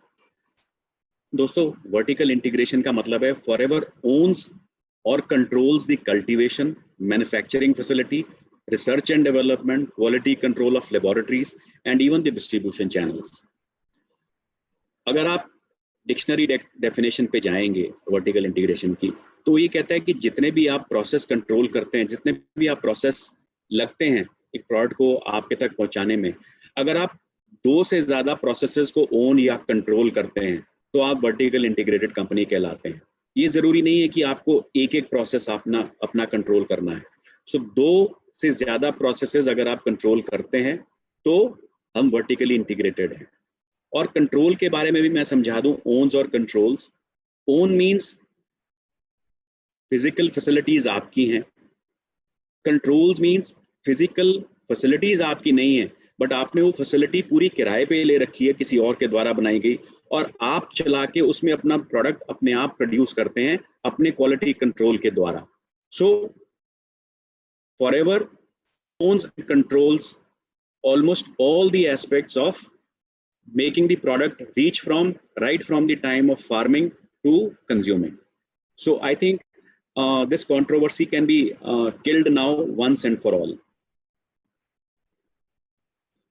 दोस्तों, वर्टिकल इंटीग्रेशन का मतलब है फॉरएवर ओन्स और controls the cultivation, manufacturing facility, research and development, quality control of laboratories and even the distribution channels. अगर आप डिक्शनरी डेफिनेशन पे जाएंगे वर्टिकल इंटीग्रेशन की, तो ये कहता है कि जितने भी आप प्रोसेस कंट्रोल करते हैं, जितने भी आप प्रोसेस लगते हैं एक प्रोडक्ट को आपके तक पहुंचाने में, अगर आप 2 से ज़्यादा प्रोसेसेस को ओन या कंट्रोल करते हैं तो आप वर्टिकल इंटीग्रेटेड कंपनी कहलाते हैं. ये ज़रूरी नहीं है कि आपको एक एक प्रोसेस अपना कंट्रोल करना है. सो 2 से ज़्यादा प्रोसेसेस अगर आप कंट्रोल करते हैं तो हम वर्टिकली इंटीग्रेटेड हैं. और कंट्रोल के बारे में भी मैं समझा दूं, ओन्स और controls. Own means physical facilities आपकी हैं, कंट्रोल्स मींस फिजिकल फैसिलिटीज आपकी नहीं है बट आपने वो फैसिलिटी पूरी किराए पे ले रखी है, किसी और के द्वारा बनाई गई, और आप चला के उसमें अपना प्रोडक्ट अपने आप प्रोड्यूस करते हैं अपने क्वालिटी कंट्रोल के द्वारा. सो forever owns and controls almost all the aspects of making the product reach right from the time of farming to consuming. So I think this controversy can be killed now once and for all.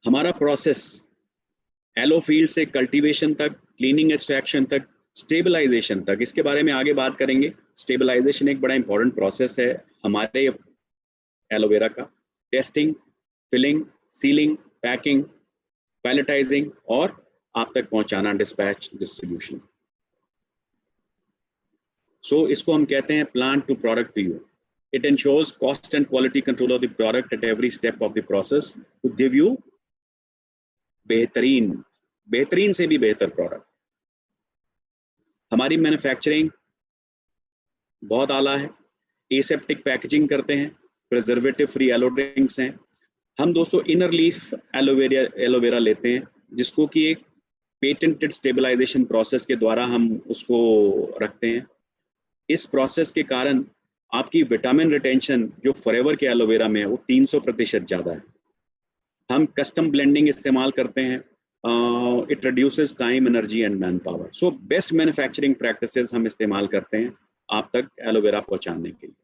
हमारा process yellow field से cultivation तक, cleaning extraction तक, stabilization तक, इसके बारे में आगे बात करेंगे. स्टेबलाइजेशन एक बड़ा इंपॉर्टेंट प्रोसेस है हमारे एलोवेरा का, टेस्टिंग, फिलिंग, सीलिंग, पैकिंग, पैलेटाइजिंग और आप तक पहुंचाना, डिस्पैच, डिस्ट्रीब्यूशन। सो इसको हम कहते हैं plant to product to you. It ensures cost and quality control of the product at every step of the process to give you बेहतरीन से भी बेहतर प्रोडक्ट। हमारी मैन्युफैक्चरिंग बहुत आला है, एसेप्टिक पैकेजिंग करते हैं, प्रिजर्वेटिव फ्री एलो ड्रिंक्स हैं। हम दोस्तों इनर लीफ एलोवेरा लेते हैं, जिसको कि एक पेटेंटेड स्टेबलाइजेशन प्रोसेस के द्वारा हम उसको रखते हैं। इस प्रोसेस के कारण आपकी विटामिन रिटेंशन जो फॉरएवर के एलोवेरा में है वो 300% ज़्यादा है। हम कस्टम ब्लेंडिंग इस्तेमाल करते हैं, it reduces time, energy and man power. So best manufacturing practices हम इस्तेमाल करते हैं आप तक एलोवेरा पहुंचाने के लिए।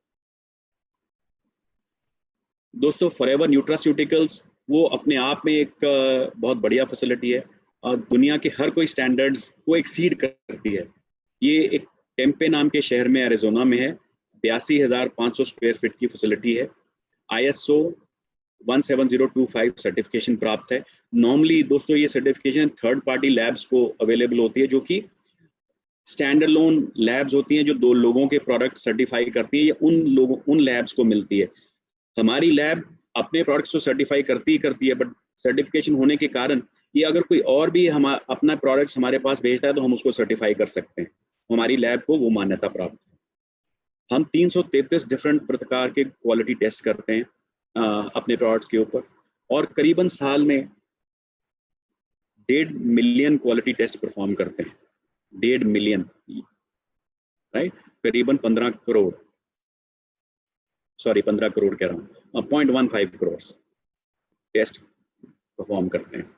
दोस्तों फॉरएवर न्यूट्रास्यूटिकल्स वो अपने आप में एक बहुत बढ़िया फैसिलिटी है और दुनिया के हर कोई स्टैंडर्ड्स को एक्सीड करती है। ये एक टेम्पे नाम के शहर में एरिजोना में है, 82,500 स्क्वायर फीट की फैसिलिटी है, ISO 17025 सर्टिफिकेशन प्राप्त है। नॉर्मली दोस्तों ये सर्टिफिकेशन थर्ड पार्टी लैब्स को अवेलेबल होती है, जो कि स्टैंडर्ड लोन लैब्स होती हैं जो 2 लोगों के प्रोडक्ट सर्टिफाई करती है, या उन लैब्स को मिलती है। हमारी लैब अपने प्रोडक्ट्स को सर्टिफाई करती है, बट सर्टिफिकेशन होने के कारण ये अगर कोई और भी अपना प्रोडक्ट्स हमारे पास भेजता है तो हम उसको सर्टिफाई कर सकते हैं। हमारी लैब को वो मान्यता प्राप्त है। हम 333 डिफरेंट प्रकार के क्वालिटी टेस्ट करते हैं अपने प्रोडक्ट्स के ऊपर, और करीबन साल में 1.5 मिलियन क्वालिटी टेस्ट परफॉर्म करते हैं। 1.5 मिलियन, राइट, करीबन 15 करोड़ कह रहा हूँ, 0.15 करोड़ टेस्ट परफॉर्म करते हैं।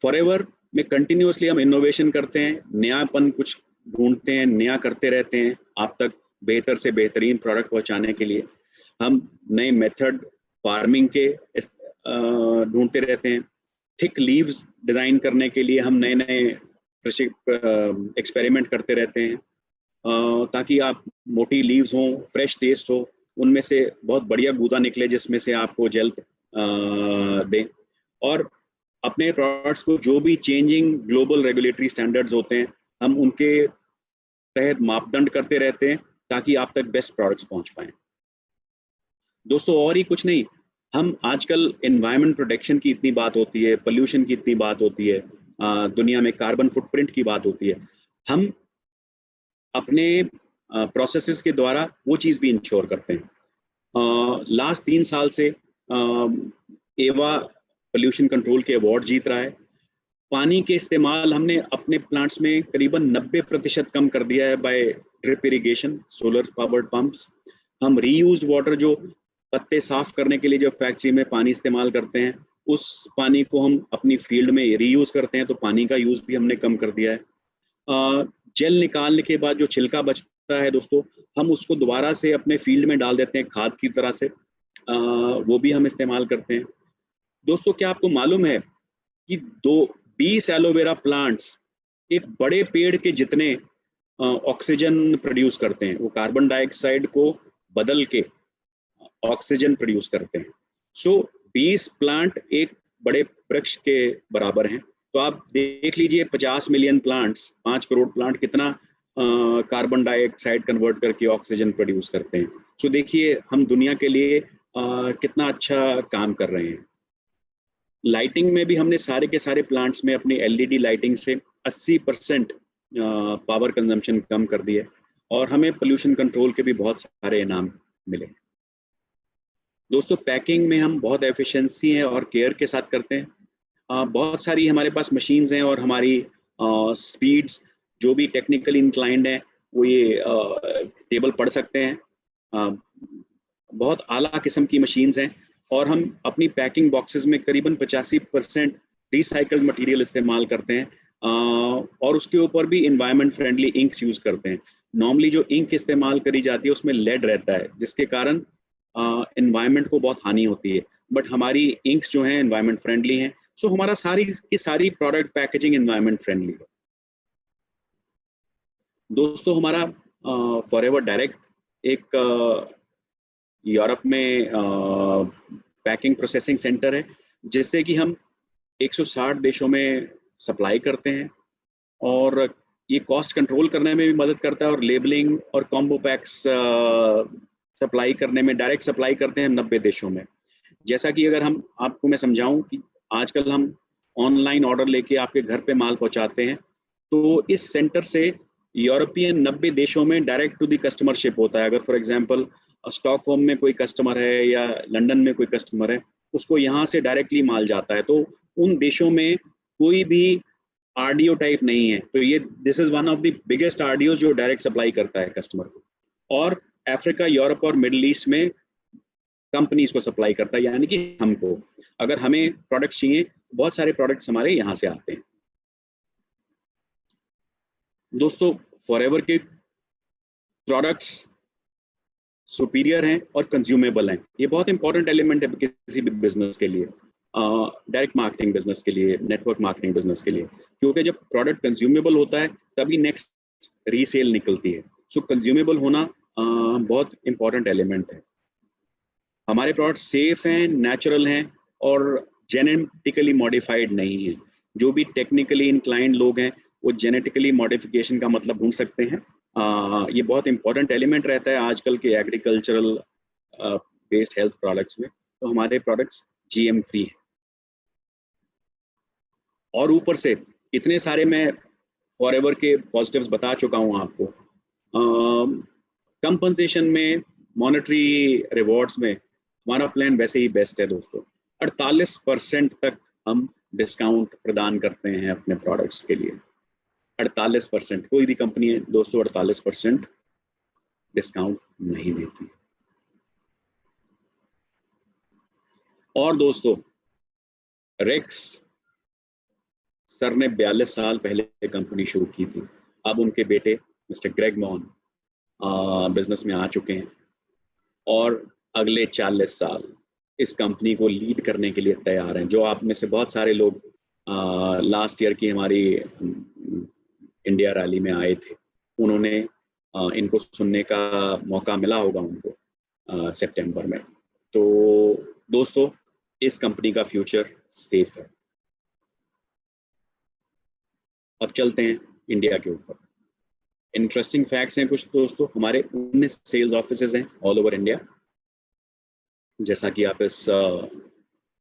फॉरएवर में कंटिन्यूअसली हम इनोवेशन करते हैं, नयापन कुछ ढूंढते हैं, नया करते रहते हैं आप तक बेहतर से बेहतरीन प्रोडक्ट पहुंचाने के लिए। हम नए मेथड फार्मिंग के ढूंढते रहते हैं। थिक लीव्स डिज़ाइन करने के लिए हम नए नए एक्सपेरिमेंट करते रहते हैं, ताकि आप मोटी लीव्स हों, फ्रेश टेस्ट हो, उनमें से बहुत बढ़िया गूदा निकले जिसमें से आपको जेल दें। और अपने प्रोडक्ट्स को जो भी चेंजिंग ग्लोबल रेगुलेटरी स्टैंडर्ड्स होते हैं हम उनके तहत मापदंड करते रहते हैं ताकि आप तक बेस्ट प्रोडक्ट्स पहुंच पाएं। दोस्तों और ही कुछ नहीं, हम आजकल एनवायरनमेंट प्रोटेक्शन की इतनी बात होती है, पोल्यूशन की इतनी बात होती है, दुनिया में कार्बन फुटप्रिंट की बात होती है, हम अपने प्रोसेसेस के द्वारा वो चीज़ भी इंश्योर करते हैं। लास्ट 3 साल से एवा पोल्यूशन कंट्रोल के अवार्ड जीत रहा है। पानी के इस्तेमाल हमने अपने प्लांट्स में करीबन 90% कम कर दिया है by drip irrigation, solar powered pumps. हम रीयूज वाटर, जो पत्ते साफ करने के लिए जब फैक्ट्री में पानी इस्तेमाल करते हैं, उस पानी को हम अपनी फील्ड में रीयूज करते हैं, तो पानी का यूज भी हमने कम कर दिया है। जेल निकालने के बाद जो छिलका बचता है दोस्तों, हम उसको दोबारा से अपने फील्ड में डाल देते हैं खाद की तरह से, वो भी हम इस्तेमाल करते हैं। दोस्तों क्या आपको मालूम है कि 20 एलोवेरा प्लांट्स एक बड़े पेड़ के जितने ऑक्सीजन प्रोड्यूस करते हैं, वो कार्बन डाइऑक्साइड को बदल के ऑक्सीजन प्रोड्यूस करते हैं। सो 20 प्लांट एक बड़े वृक्ष के बराबर हैं। तो आप देख लीजिए 50 मिलियन प्लांट्स, 5 करोड़ प्लांट कितना कार्बन डाइऑक्साइड कन्वर्ट करके ऑक्सीजन प्रोड्यूस करते हैं। सो देखिए हम दुनिया के लिए कितना अच्छा काम कर रहे हैं। लाइटिंग में भी हमने सारे के सारे प्लांट्स में अपनी LED लाइटिंग से 80% पावर कंजम्पशन कम कर दी है, और हमें पोल्यूशन कंट्रोल के भी बहुत सारे इनाम मिले। दोस्तों पैकिंग में हम बहुत एफिशिएंसी है और केयर के साथ करते हैं। बहुत सारी हमारे पास मशीन्स हैं, और हमारी स्पीड्स जो भी टेक्निकली इंक्लाइंड हैं वो ये टेबल पढ़ सकते हैं। बहुत आला किस्म की मशीन्स हैं, और हम अपनी पैकिंग बॉक्सेस में करीबन 85% रिसाइकल्ड मटेरियल इस्तेमाल करते हैं, और उसके ऊपर भी इन्वायरमेंट फ्रेंडली इंक्स यूज़ करते हैं। नॉर्मली जो इंक इस्तेमाल करी जाती है उसमें लेड रहता है, जिसके कारण इन्वायरमेंट को बहुत हानि होती है, बट हमारी इंक्स जो हैं इन्वायरमेंट फ्रेंडली हैं। सो हमारा सारी की सारी प्रोडक्ट पैकेजिंग इन्वायरमेंट फ्रेंडली है। दोस्तों हमारा फॉरएवर डायरेक्ट एक यूरोप में पैकिंग प्रोसेसिंग सेंटर है, जिससे कि हम 160 देशों में सप्लाई करते हैं, और ये कॉस्ट कंट्रोल करने में भी मदद करता है, और लेबलिंग और कॉम्बो पैक्स सप्लाई करने में, डायरेक्ट सप्लाई करते हैं 90 देशों में। जैसा कि अगर हम आपको मैं समझाऊं कि आजकल हम ऑनलाइन ऑर्डर लेके आपके घर पे माल पहुंचाते हैं, तो इस सेंटर से यूरोपियन 90 देशों में direct to the customer ship होता है। अगर फॉर एग्जांपल स्टॉकहोम में कोई कस्टमर है या लंदन में कोई कस्टमर है, उसको यहाँ से डायरेक्टली माल जाता है, तो उन देशों में कोई भी आरडीओ टाइप नहीं है। तो ये this is one of the biggest RDO जो डायरेक्ट सप्लाई करता है कस्टमर को, और अफ्रीका, यूरोप और मिडिल ईस्ट में कंपनीज को सप्लाई करता है, यानी कि हमको अगर हमें प्रोडक्ट्स चाहिए, बहुत सारे प्रोडक्ट्स हमारे यहाँ से आते हैं। दोस्तों, फॉरएवर के प्रोडक्ट्स सुपीरियर हैं और कंज्यूमेबल हैं। ये बहुत इंपॉर्टेंट एलिमेंट है किसी भी बिजनेस के लिए, डायरेक्ट मार्केटिंग बिजनेस के लिए, नेटवर्क मार्केटिंग बिजनेस के लिए, क्योंकि जब प्रोडक्ट कंज्यूमेबल होता है तभी नेक्स्ट रीसेल निकलती है। सो कंज्यूमेबल होना बहुत इंपॉर्टेंट एलिमेंट है। हमारे प्रोडक्ट सेफ हैं, नेचुरल हैं और जेनेटिकली मॉडिफाइड नहीं है। जो भी टेक्निकली इंक्लाइंड लोग हैं वो जेनेटिकली मॉडिफिकेशन का मतलब ढूंढ सकते हैं। ये बहुत इंपॉर्टेंट एलिमेंट रहता है आजकल के एग्रीकल्चरल बेस्ड हेल्थ प्रोडक्ट्स में। तो हमारे प्रोडक्ट्स जीएम फ्री हैं, और ऊपर से इतने सारे मैं फॉरएवर के पॉजिटिव्स बता चुका हूँ आपको। कंपनसेशन में, मॉनेटरी रिवॉर्ड्स में हमारा प्लान वैसे ही बेस्ट है दोस्तों। 48% तक हम डिस्काउंट प्रदान करते हैं अपने प्रोडक्ट्स के लिए। 48%, कोई भी कंपनी है दोस्तों 48% डिस्काउंट नहीं देती। और दोस्तों, रेक्स सर ने 42 साल पहले कंपनी शुरू की थी। अब उनके बेटे मिस्टर ग्रेग मॉन बिजनेस में आ चुके हैं, और अगले 40 साल इस कंपनी को लीड करने के लिए तैयार हैं। जो आप में से बहुत सारे लोग लास्ट ईयर की हमारी इंडिया रैली में आए थे, उन्होंने इनको सुनने का मौका मिला होगा उनको सितंबर में। तो दोस्तों, इस कंपनी का फ्यूचर सेफ है। अब चलते हैं इंडिया के ऊपर। इंटरेस्टिंग फैक्ट्स हैं कुछ दोस्तों। हमारे 19 सेल्स ऑफिसेज हैं ऑल ओवर इंडिया, जैसा कि आप इस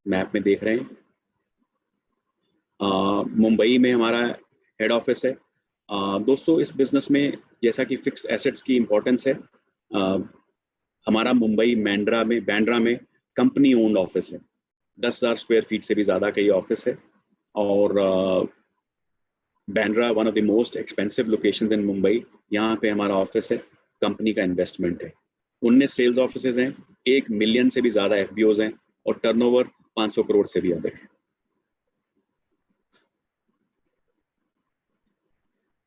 मैप में देख रहे हैं। मुंबई में हमारा हेड ऑफिस है। दोस्तों, इस बिजनेस में जैसा कि फिक्स एसेट्स की इम्पोर्टेंस है, हमारा मुंबई बांद्रा में कंपनी ओन्ड ऑफिस है। 10,000 स्क्वायर फीट से भी ज़्यादा का ये ऑफिस है, और Bandra one of the most expensive locations इन मुंबई, यहाँ पे हमारा ऑफिस है। कंपनी का इन्वेस्टमेंट है। 19 सेल्स ऑफिसेज हैं, 1 मिलियन से भी ज़्यादा एफबीओज हैं, और टर्नओवर 500 करोड़ से भी अधिक है।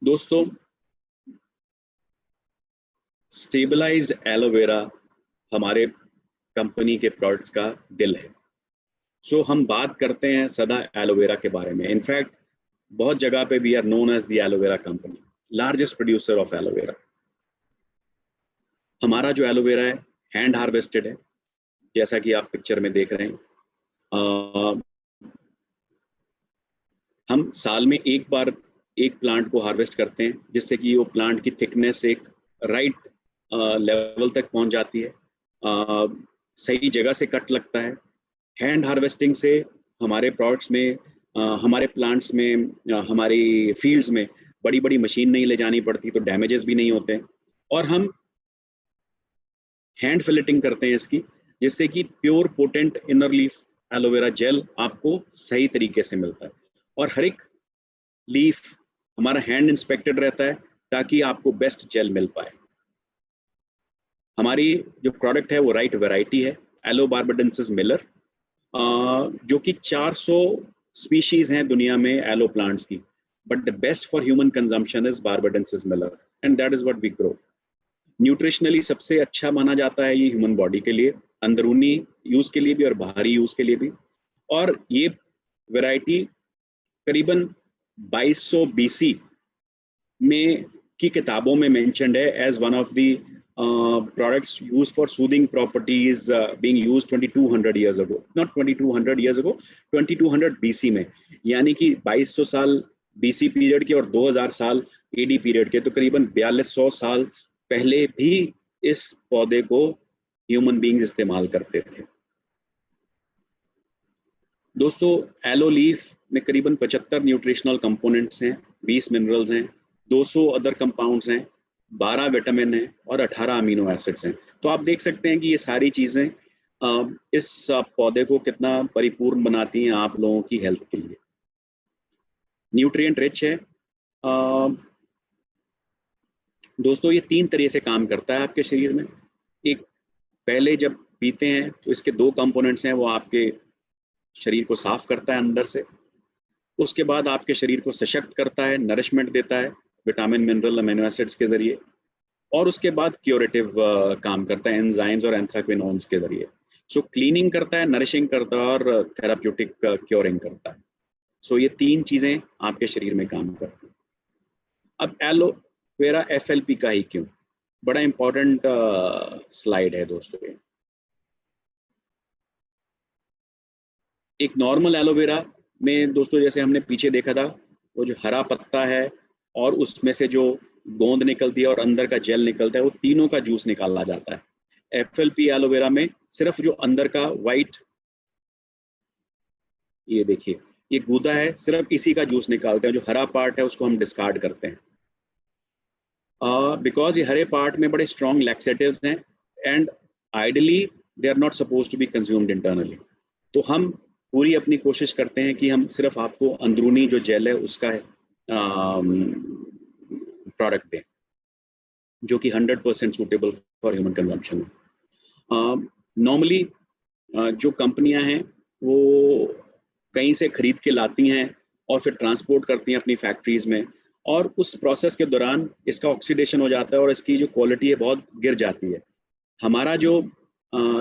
दोस्तों, स्टेबलाइज्ड एलोवेरा हमारे कंपनी के प्रोडक्ट्स का दिल है। सो हम बात करते हैं सदा एलोवेरा के बारे में। इनफैक्ट बहुत जगह पे we are known as the aloe vera company, largest producer of aloe vera. हमारा जो एलोवेरा है हैंड हार्वेस्टेड है, जैसा कि आप पिक्चर में देख रहे हैं। हम साल में एक बार एक प्लांट को हार्वेस्ट करते हैं, जिससे कि वो प्लांट की थिकनेस एक राइट लेवल तक पहुंच जाती है, सही जगह से कट लगता है। हैंड हार्वेस्टिंग से हमारे प्रोडक्ट्स में, हमारे प्लांट्स में, हमारी फील्ड्स में बड़ी बड़ी मशीन नहीं ले जानी पड़ती, तो डैमेजेस भी नहीं होते। और हम हैंड फिलेटिंग करते हैं इसकी, जिससे कि pure potent inner leaf aloe vera gel आपको सही तरीके से मिलता है। और हर एक लीफ हमारा हैंड इंस्पेक्टेड रहता है, ताकि आपको बेस्ट जेल मिल पाए। हमारी जो प्रोडक्ट है वो राइट वैरायटी है, एलो बार्बाडेंसिस मिलर, जो कि 400 स्पीशीज हैं दुनिया में एलो प्लांट्स की, but the best for human consumption is barbadensis Miller, and that is what we grow. Nutritionally सबसे अच्छा माना जाता है ये ह्यूमन बॉडी के लिए, अंदरूनी यूज के लिए भी और बाहरी यूज के लिए भी। और ये वैरायटी करीबन 2200 BC में की किताबों में मेंशन्ड है as one of the products used for soothing properties being used 2200 years ago, not 2200 years ago, 2200 BC में, यानी कि 2200 साल BC पीरियड के और 2000 साल AD पीरियड के, तो करीबन 4200 साल पहले भी इस पौधे को ह्यूमन बीइंग्स इस्तेमाल करते थे। दोस्तों, एलो लीफ में करीबन 75 न्यूट्रिशनल कंपोनेंट्स हैं, 20 मिनरल्स हैं, 200 अदर कंपाउंड्स हैं, 12 विटामिन हैं और 18 अमीनो एसिड्स हैं। तो आप देख सकते हैं कि ये सारी चीज़ें इस पौधे को कितना परिपूर्ण बनाती हैं आप लोगों की हेल्थ के लिए। न्यूट्रिएंट रिच है। दोस्तों, ये 3 तरह से काम करता है आपके शरीर में। एक, पहले जब पीते हैं तो इसके 2 कंपोनेंट्स हैं, वो आपके शरीर को साफ करता है अंदर से। उसके बाद आपके शरीर को सशक्त करता है, नरिशमेंट देता है विटामिन, मिनरल, अमीनो एसिड्स के जरिए। और उसके बाद क्यूरेटिव काम करता है एंजाइम्स और एंथ्राक्विनोन्स के जरिए। सो क्लीनिंग करता है, नरिशिंग करता है और थेराप्यूटिक क्योरिंग करता है। सो ये 3 चीज़ें आपके शरीर में काम करती हैं। अब एलोवेरा FLP का ही क्यों, बड़ा इंपॉर्टेंट स्लाइड है दोस्तों। एक नॉर्मल एलोवेरा में दोस्तों, जैसे हमने पीछे देखा था, वो जो हरा पत्ता है और उसमें से जो गोंद निकलती है और अंदर का जेल निकलता है, वो तीनों का जूस निकाला जाता है। FLP एलोवेरा में सिर्फ जो अंदर का वाइट, ये देखिए, ये गूदा है, सिर्फ इसी का जूस निकालते हैं। जो हरा पार्ट है उसको हम डिस्कार्ड करते हैं, बिकॉज ये हरे पार्ट में बड़े स्ट्रॉन्ग लैक्सेटिव्स हैं and ideally they are not suppose to be consumed internally. तो हम पूरी अपनी कोशिश करते हैं कि हम सिर्फ आपको अंदरूनी जो जेल है उसका प्रोडक्ट दें, जो कि 100% सूटेबल फॉर ह्यूमन कंजम्पशन है। नॉर्मली जो कंपनियां हैं वो कहीं से खरीद के लाती हैं और फिर ट्रांसपोर्ट करती हैं अपनी फैक्ट्रीज में, और उस प्रोसेस के दौरान इसका ऑक्सीडेशन हो जाता है और इसकी जो क्वालिटी है बहुत गिर जाती है। हमारा जो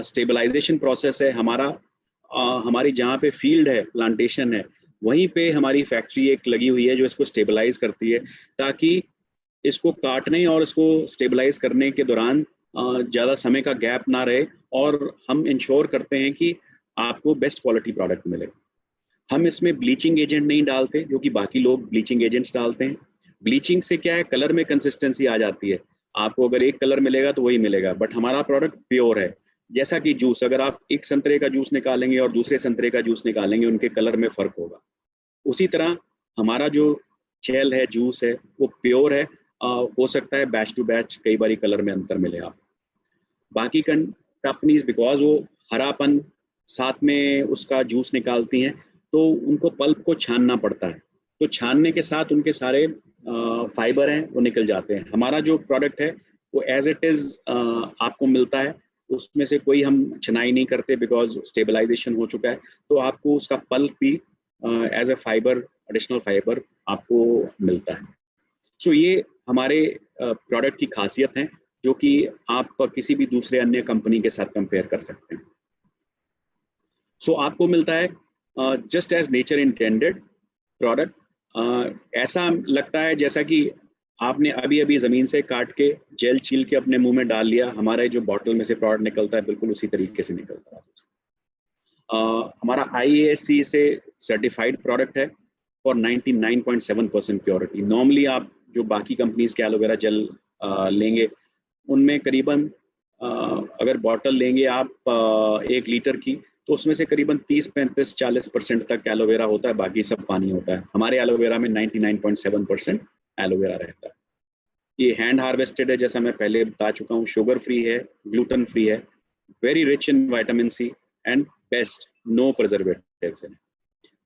स्टेबलाइजेशन प्रोसेस है, हमारी जहाँ पे फील्ड है, प्लांटेशन है, वहीं पे हमारी फैक्ट्री एक लगी हुई है जो इसको स्टेबलाइज करती है, ताकि इसको काटने और इसको स्टेबलाइज करने के दौरान ज़्यादा समय का गैप ना रहे, और हम इंश्योर करते हैं कि आपको बेस्ट क्वालिटी प्रोडक्ट मिले। हम इसमें ब्लीचिंग एजेंट नहीं डालते, जो कि बाकी लोग ब्लीचिंग एजेंट्स डालते हैं। ब्लीचिंग से क्या है, कलर में कंसिस्टेंसी आ जाती है, आपको अगर एक कलर मिलेगा तो वही मिलेगा, बट हमारा प्रोडक्ट प्योर है। जैसा कि जूस, अगर आप एक संतरे का जूस निकालेंगे और दूसरे संतरे का जूस निकालेंगे, उनके कलर में फ़र्क होगा। उसी तरह हमारा जो जेल है, जूस है, वो प्योर है। हो सकता है बैच टू बैच कई बारी कलर में अंतर मिले आप। बाकी कंपनीज बिकॉज वो हरापन साथ में उसका जूस निकालती हैं, तो उनको पल्प को छानना पड़ता है, तो छानने के साथ उनके सारे फाइबर हैं वो निकल जाते हैं। हमारा जो प्रोडक्ट है वो एज इट इज़ आपको मिलता है, उसमें से कोई हम छनाई नहीं करते, बिकॉज स्टेबलाइजेशन हो चुका है। तो आपको उसका पल्प भी as a fibre, additional fibre आपको मिलता है। सो ये हमारे प्रोडक्ट की खासियत है, जो कि आप किसी भी दूसरे अन्य कंपनी के साथ कंपेयर कर सकते हैं। सो आपको मिलता है just as nature intended product. ऐसा लगता है जैसा कि आपने अभी अभी ज़मीन से काट के जेल छील के अपने मुंह में डाल लिया। हमारे जो बॉटल में से प्रोडक्ट निकलता है बिल्कुल उसी तरीके से निकलता है। हमारा IASC से सर्टिफाइड प्रोडक्ट है फॉर 99.7% प्योरिटी। नॉर्मली आप जो बाकी कंपनीज के एलोवेरा जेल लेंगे, उनमें करीबन अगर बॉटल लेंगे आप 1 लीटर की, तो उसमें से करीबन 30-35-40% तक एलोवेरा होता है, बाकी सब पानी होता है। हमारे एलोवेरा में 99.7% एलोवेरा रहता है। ये हैंड हार्वेस्टेड है, जैसा मैं पहले बता चुका हूँ, शुगर फ्री है, ग्लूटेन फ्री है, very rich in vitamin C and best no preservatives हैं।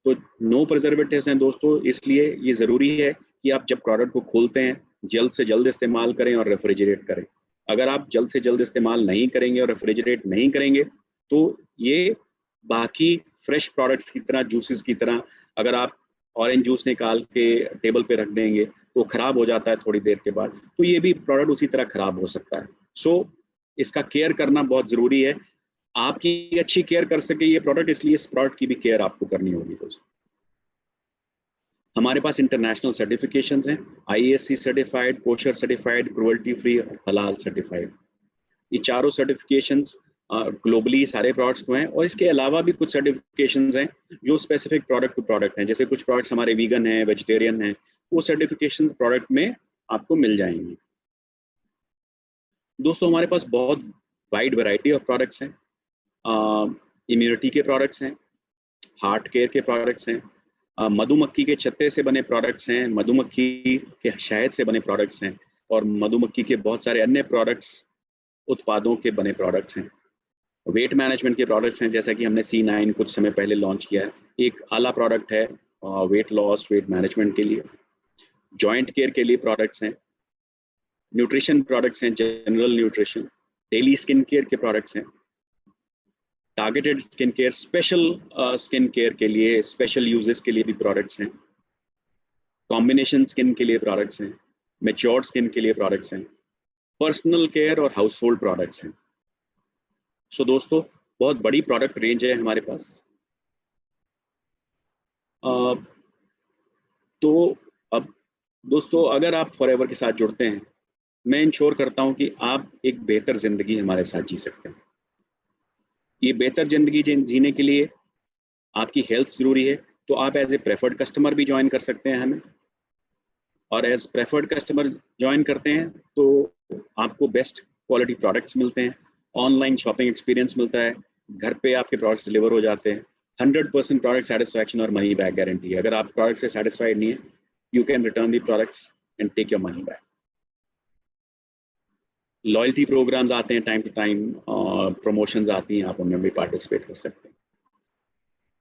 तो नो प्रिजर्वेटिव्स हैं दोस्तों, इसलिए ये ज़रूरी है कि आप जब प्रोडक्ट को खोलते हैं जल्द से जल्द इस्तेमाल करें और रेफ्रिजरेट करें। अगर आप जल्द से जल्द इस्तेमाल नहीं करेंगे और रेफ्रिजरेट नहीं करेंगे, तो ये बाकी फ्रेश प्रोडक्ट्स की तरह, जूसेस की तरह, अगर आप ऑरेंज जूस निकाल के टेबल पे रख देंगे तो ख़राब हो जाता है थोड़ी देर के बाद, तो ये भी प्रोडक्ट उसी तरह ख़राब हो सकता है। सो इसका केयर करना बहुत ज़रूरी है। आपकी अच्छी केयर कर सके ये प्रोडक्ट, इसलिए इस प्रोडक्ट की भी केयर आपको करनी होगी दोस्तों। हमारे पास इंटरनेशनल सर्टिफिकेशंस हैं, IASC certified, kosher certified, cruelty free और हलाल सर्टिफाइड। ये चारों सर्टिफिकेशंस ग्लोबली सारे प्रोडक्ट्स को हैं, और इसके अलावा भी कुछ सर्टिफिकेशंस हैं जो स्पेसिफिक प्रोडक्ट टू प्रोडक्ट हैं। जैसे कुछ प्रोडक्ट्स हमारे वीगन हैं, वेजिटेरियन हैं, वो सर्टिफिकेशंस प्रोडक्ट में आपको मिल जाएंगी। दोस्तों हमारे पास बहुत वाइड वैरायटी ऑफ प्रोडक्ट्स हैं। इम्यूनिटी के प्रोडक्ट्स हैं, हार्ट केयर के प्रोडक्ट्स हैं, मधुमक्खी के छत्ते से बने प्रोडक्ट्स हैं, मधुमक्खी के शहद से बने प्रोडक्ट्स हैं, और मधुमक्खी के बहुत सारे अन्य प्रोडक्ट्स उत्पादों के बने प्रोडक्ट्स हैं। वेट मैनेजमेंट के प्रोडक्ट्स हैं, जैसा कि हमने C9 कुछ समय पहले लॉन्च किया है, एक आला प्रोडक्ट है वेट लॉस, वेट मैनेजमेंट के लिए। जॉइंट केयर के लिए प्रोडक्ट्स हैं, न्यूट्रिशन प्रोडक्ट्स हैं, general nutrition, daily skin care के प्रोडक्ट्स हैं, targeted skin care, special skin care के लिए, स्पेशल यूजेस के लिए भी प्रोडक्ट्स हैं, कॉम्बिनेशन स्किन के लिए प्रोडक्ट्स हैं, मैच्योर्ड स्किन के लिए प्रोडक्ट्स हैं, पर्सनल केयर और हाउस होल्ड प्रोडक्ट्स हैं। सो दोस्तों बहुत बड़ी प्रोडक्ट रेंज है हमारे पास। तो अब दोस्तों अगर आप फॉरएवर के साथ जुड़ते हैं, मैं इंश्योर करता हूं कि आप एक बेहतर जिंदगी हमारे साथ जी सकते हैं। ये बेहतर जिंदगी जीने के लिए आपकी हेल्थ जरूरी है, तो आप एज ए प्रेफर्ड कस्टमर भी ज्वाइन कर सकते हैं हमें, और एज प्रेफर्ड कस्टमर ज्वाइन करते हैं तो आपको बेस्ट क्वालिटी प्रोडक्ट्स मिलते हैं, ऑनलाइन शॉपिंग एक्सपीरियंस मिलता है, घर पे आपके प्रोडक्ट्स डिलीवर हो जाते हैं, 100% प्रोडक्ट सेटिस्फैक्शन और मनी बैक गारंटी है। अगर आप प्रोडक्ट से सेटिस्फाइड नहीं है, you can return the products and take your money back. Loyalty programs आते हैं टाइम टू टाइम, प्रमोशंस आती हैं, आप उनमें भी पार्टिसिपेट कर सकते हैं।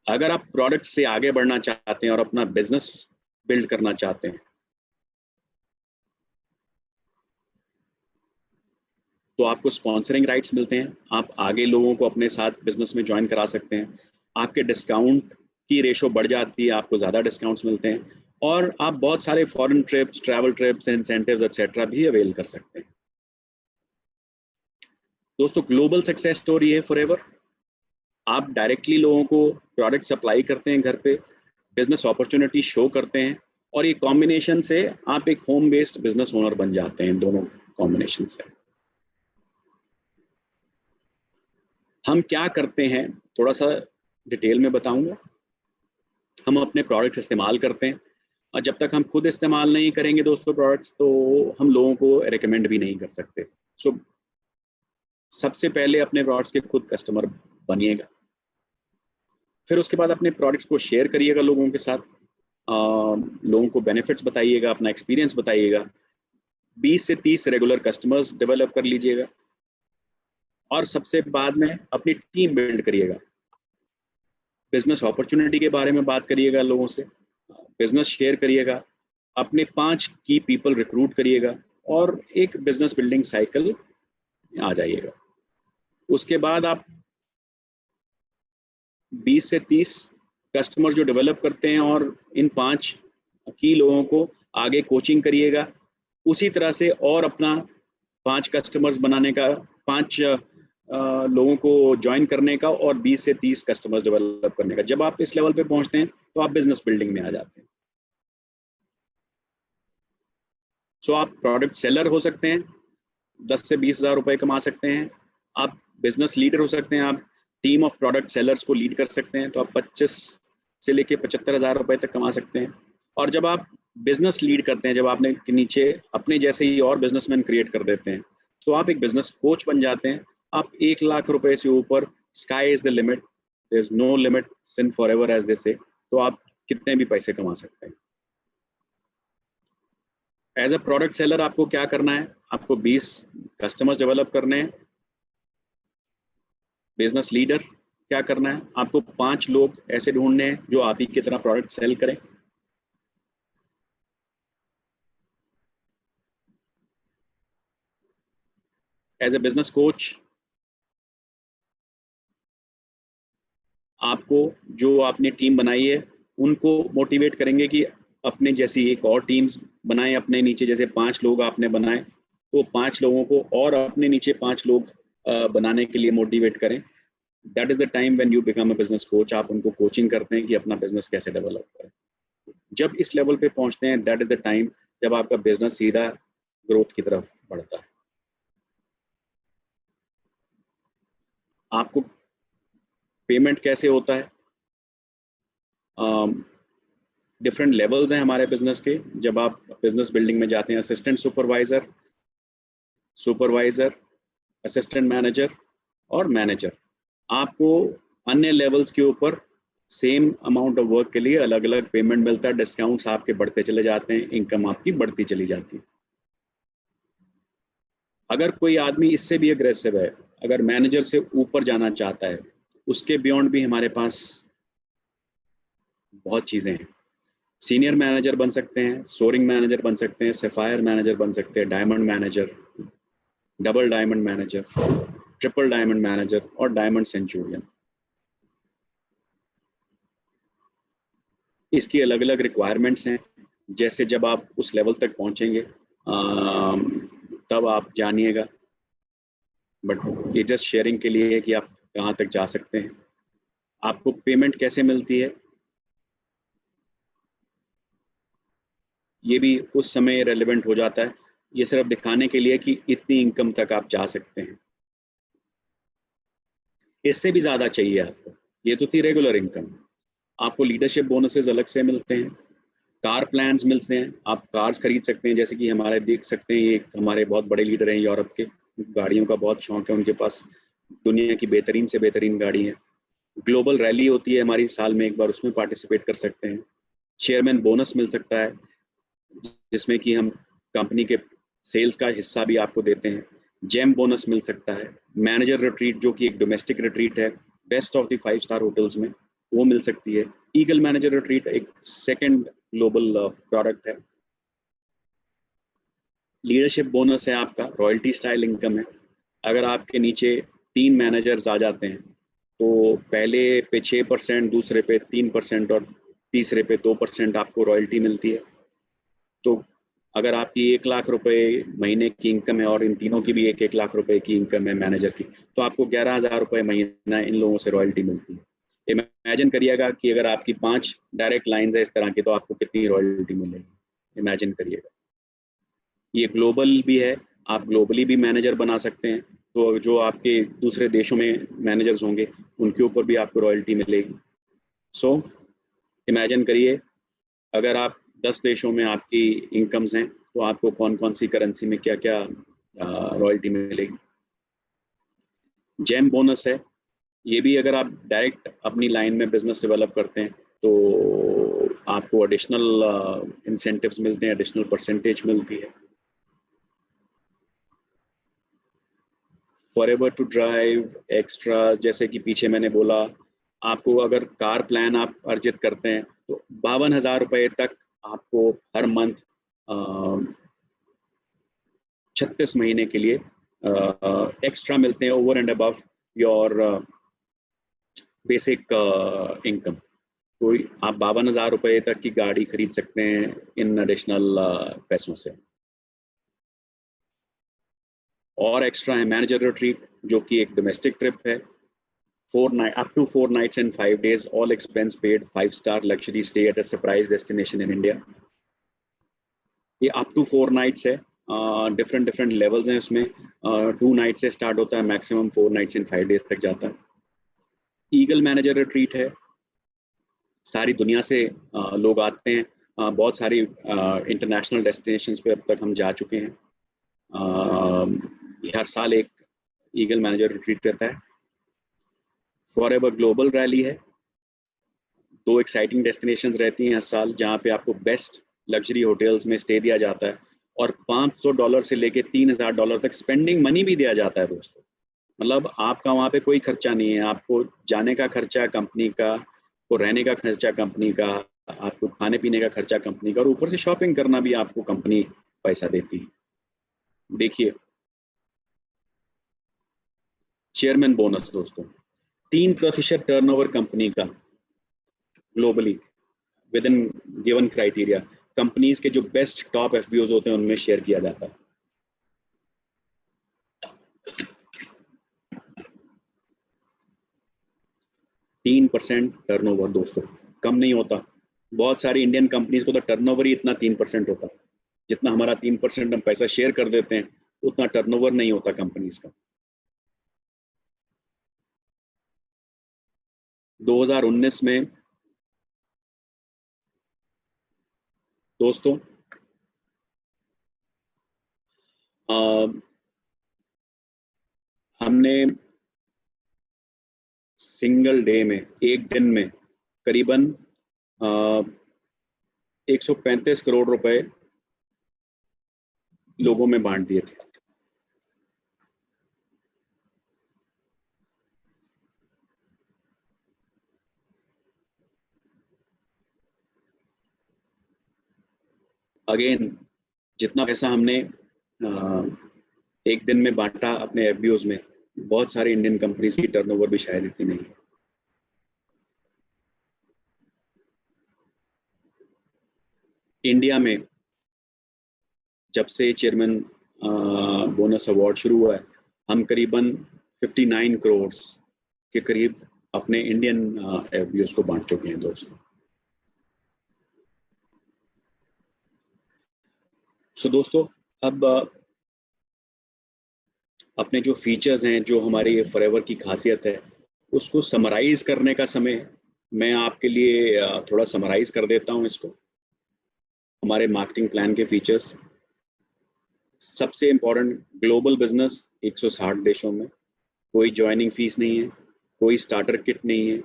अगर आप प्रोडक्ट से आगे बढ़ना चाहते हैं और अपना बिजनेस बिल्ड करना चाहते हैं, तो आपको स्पॉन्सरिंग राइट्स मिलते हैं, आप आगे लोगों को अपने साथ बिजनेस में ज्वाइन करा सकते हैं, आपके डिस्काउंट की रेशो बढ़ जाती है, आपको ज़्यादा डिस्काउंट्स मिलते हैं, और आप बहुत सारे foreign trips, travel trips, incentives etcetera भी अवेल कर सकते हैं। दोस्तों ग्लोबल सक्सेस स्टोरी है फॉरएवर। आप डायरेक्टली लोगों को प्रोडक्ट सप्लाई करते हैं घर पे, बिजनेस अपॉर्चुनिटी शो करते हैं, और ये कॉम्बिनेशन से आप एक होम बेस्ड बिजनेस ओनर बन जाते हैं। दोनों कॉम्बिनेशन से हम क्या करते हैं थोड़ा सा डिटेल में बताऊंगा। हम अपने प्रोडक्ट्स इस्तेमाल करते हैं, और जब तक हम खुद इस्तेमाल नहीं करेंगे दोस्तों प्रोडक्ट्स, तो हम लोगों को रिकमेंड भी नहीं कर सकते। सो सबसे पहले अपने प्रोडक्ट्स के खुद कस्टमर बनिएगा, फिर उसके बाद अपने प्रोडक्ट्स को शेयर करिएगा लोगों के साथ, लोगों को बेनिफिट्स बताइएगा, अपना एक्सपीरियंस बताइएगा, 20 से 30 रेगुलर कस्टमर्स डेवलप कर लीजिएगा, और सबसे बाद में अपनी टीम बिल्ड करिएगा। बिजनेस अपॉर्चुनिटी के बारे में बात करिएगा लोगों से, बिजनेस शेयर करिएगा, अपने 5 की पीपल रिक्रूट करिएगा, और एक बिजनेस बिल्डिंग साइकिल आ जाइएगा। उसके बाद आप 20 से 30 कस्टमर जो डेवलप करते हैं, और इन 5 की लोगों को आगे कोचिंग करिएगा, उसी तरह से और अपना 5 कस्टमर्स बनाने का, 5 लोगों को ज्वाइन करने का, और 20 से 30 कस्टमर्स डेवलप करने का। जब आप इस लेवल पे पहुंचते हैं तो आप बिजनेस बिल्डिंग में आ जाते हैं। सो आप प्रोडक्ट सेलर हो सकते हैं, 10 से 20 हज़ार रुपए कमा सकते हैं। आप बिजनेस लीडर हो सकते हैं, आप टीम ऑफ प्रोडक्ट सेलर्स को लीड कर सकते हैं, तो आप 25 से लेके 75 हज़ार रुपए तक कमा सकते हैं। और जब आप बिजनेस लीड करते हैं, जब आपने के नीचे अपने जैसे ही और बिजनेसमैन क्रिएट कर देते हैं, तो आप एक बिजनेस कोच बन जाते हैं। आप 1 लाख रुपए से ऊपर, sky is the limit, there is no limit since forever as they say, तो आप कितने भी पैसे कमा सकते हैं। एज अ प्रोडक्ट सेलर आपको क्या करना है, आपको 20 कस्टमर्स डेवलप करने हैं। बिजनेस लीडर क्या करना है, आपको 5 लोग ऐसे ढूंढने हैं जो आप ही की तरह प्रोडक्ट सेल करें। एज ए बिजनेस कोच आपको, जो आपने टीम बनाई है, उनको मोटिवेट करेंगे कि अपने जैसी एक और टीम्स बनाएं, अपने नीचे जैसे 5 लोग आपने बनाए, तो 5 लोगों को और अपने नीचे 5 लोग बनाने के लिए मोटिवेट करें। That is the time when you become a business coach. आप उनको कोचिंग करते हैं कि अपना बिजनेस कैसे डेवलप करें। जब इस लेवल पे पहुंचते हैं, दैट इज द टाइम जब आपका बिजनेस सीधा ग्रोथ की तरफ बढ़ता है। आपको पेमेंट कैसे होता है? डिफरेंट लेवल्स हैं हमारे बिजनेस के। जब आप बिजनेस बिल्डिंग में जाते हैं, assistant supervisor, supervisor, assistant manager और मैनेजर, आपको अन्य लेवल्स के ऊपर सेम अमाउंट ऑफ वर्क के लिए अलग अलग पेमेंट मिलता है। डिस्काउंट्स आपके बढ़ते चले जाते हैं, इनकम आपकी बढ़ती चली जाती है। अगर कोई आदमी इससे भी अग्रेसिव है, अगर मैनेजर से ऊपर जाना चाहता है, उसके बियॉन्ड भी हमारे पास बहुत चीज़ें हैं। सीनियर मैनेजर बन सकते हैं, सोरिंग मैनेजर बन सकते हैं, सफायर मैनेजर बन सकते हैं, diamond manager, double diamond manager, triple diamond manager और डायमंड सेंचुरियन। इसकी अलग अलग रिक्वायरमेंट्स हैं। जैसे जब आप उस लेवल तक पहुंचेंगे तब आप जानिएगा, बट ये जस्ट शेयरिंग के लिए है कि आप कहाँ तक जा सकते हैं। आपको पेमेंट कैसे मिलती है ये भी उस समय रेलेवेंट हो जाता है। ये सिर्फ दिखाने के लिए कि इतनी इनकम तक आप जा सकते हैं, इससे भी ज़्यादा चाहिए आपको। ये तो थी रेगुलर इनकम। आपको लीडरशिप बोनसेस अलग से मिलते हैं, कार प्लान्स मिलते हैं, आप कार्स खरीद सकते हैं। जैसे कि हमारे देख सकते हैं, ये हमारे बहुत बड़े लीडर हैं यूरोप के, गाड़ियों का बहुत शौक है उनके पास, दुनिया की बेहतरीन से बेहतरीन गाड़ी है। ग्लोबल रैली होती है हमारी साल में एक बार, उसमें पार्टिसिपेट कर सकते हैं। चेयरमैन बोनस मिल सकता है, जिसमें कि हम कंपनी के सेल्स का हिस्सा भी आपको देते हैं। जेम बोनस मिल सकता है। मैनेजर रिट्रीट, जो कि एक डोमेस्टिक रिट्रीट है, best of the 5 star hotels में, वो मिल सकती है। ईगल मैनेजर रिट्रीट एक सेकंड ग्लोबल प्रोडक्ट है। लीडरशिप बोनस है आपका, रॉयल्टी स्टाइल इनकम है। अगर आपके नीचे 3 मैनेजर्स आ जाते हैं तो पहले पे 6%, दूसरे पे 3% और तीसरे पे 2% आपको रॉयल्टी मिलती है। तो अगर आपकी 1 लाख रुपए महीने की इनकम है और इन तीनों की भी 1-1 लाख रुपए की इनकम है मैनेजर की, तो आपको 11,000 रुपए महीना इन लोगों से रॉयल्टी मिलती है। इमेजिन करिएगा कि अगर आपकी 5 डायरेक्ट लाइंस है इस तरह की, तो आपको कितनी रॉयल्टी मिलेगी, इमेजिन करिएगा। ये ग्लोबल भी है, आप ग्लोबली भी मैनेजर बना सकते हैं। तो जो आपके दूसरे देशों में मैनेजर्स होंगे उनके ऊपर भी आपको रॉयल्टी मिलेगी। सो इमेजिन करिए, अगर आप 10 देशों में आपकी इनकम्स हैं, तो आपको कौन कौन सी करेंसी में क्या क्या रॉयल्टी मिलेगी। जेम बोनस है, ये भी अगर आप डायरेक्ट अपनी लाइन में बिजनेस डेवलप करते हैं तो आपको एडिशनल इंसेंटिव्स मिलते हैं, एडिशनल परसेंटेज मिलती है। फॉरएवर टू ड्राइव एक्स्ट्रा, जैसे कि पीछे मैंने बोला, आपको अगर कार प्लान आप अर्जित करते हैं तो 52,000 रुपए तक आपको हर मंथ 36 महीने के लिए एक्स्ट्रा मिलते हैं, over and above your basic income. तो आप 52,000 रुपए तक की गाड़ी खरीद सकते हैं इन एडिशनल पैसों से। और एक्स्ट्रा है मैनेजर रिट्रीट, जो कि एक डोमेस्टिक ट्रिप है, 4 night up to 4 nights and 5 days, all expense paid, 5-star luxury stay at a surprise destination in India। ये अप टू 4 nights है, डिफरेंट डिफरेंट लेवल्स हैं उसमें। 2 nights से स्टार्ट होता है, मैक्सिमम 4 nights and 5 days तक जाता है। ईगल मैनेजर रिट्रीट है, सारी दुनिया से लोग आते हैं। बहुत सारी इंटरनेशनल डेस्टिनेशंस पे अब तक हम जा चुके हैं। हर साल एक ईगल मैनेजर रिट्रीट रहता है। फॉरएवर ग्लोबल रैली है, 2 एक्साइटिंग डेस्टिनेशंस रहती हैं हर साल, जहाँ पे आपको बेस्ट लग्जरी होटल्स में स्टे दिया जाता है और $500 से लेके $3,000 तक स्पेंडिंग मनी भी दिया जाता है दोस्तों। मतलब आपका वहाँ पे कोई खर्चा नहीं है, आपको जाने का खर्चा कंपनी का, को रहने का खर्चा कंपनी का, आपको खाने पीने का खर्चा कंपनी का, और ऊपर से शॉपिंग करना भी आपको कंपनी पैसा देती है। देखिए, चेयरमैन बोनस दोस्तों, 3% टर्नओवर कंपनी का globally with in given criteria, companies के जो बेस्ट टॉप एफबीओज होते हैं उनमें शेयर किया जाता है। 3% टर्नओवर दोस्तों, कम नहीं होता। बहुत सारी इंडियन कंपनीज को तो टर्नओवर ही इतना 3% होता है। जितना हमारा 3% हम पैसा शेयर कर देते हैं, उतना टर्नओवर नहीं होता कंपनीज का। 2019 में दोस्तों हमने सिंगल डे में, एक दिन में करीबन 135 करोड़ रुपए लोगों में बांट दिए थे। अगेन जितना पैसा हमने एक दिन में बांटा अपने एफबीओज में, बहुत सारी इंडियन कंपनीज की टर्नओवर भी शायद इतनी नहीं है। इंडिया में जब से चेयरमैन बोनस अवार्ड शुरू हुआ है, हम करीबन 59 करोड़ के करीब अपने इंडियन एफबीओज को बांट चुके हैं दोस्तों। सो दोस्तों, अब अपने जो फीचर्स हैं, जो हमारी फॉरएवर की खासियत है, उसको समराइज करने का समय मैं आपके लिए थोड़ा समराइज कर देता हूं इसको। हमारे मार्केटिंग प्लान के फीचर्स, सबसे इम्पोर्टेंट, ग्लोबल बिजनेस 160 देशों में, कोई ज्वाइनिंग फीस नहीं है, कोई स्टार्टर किट नहीं है,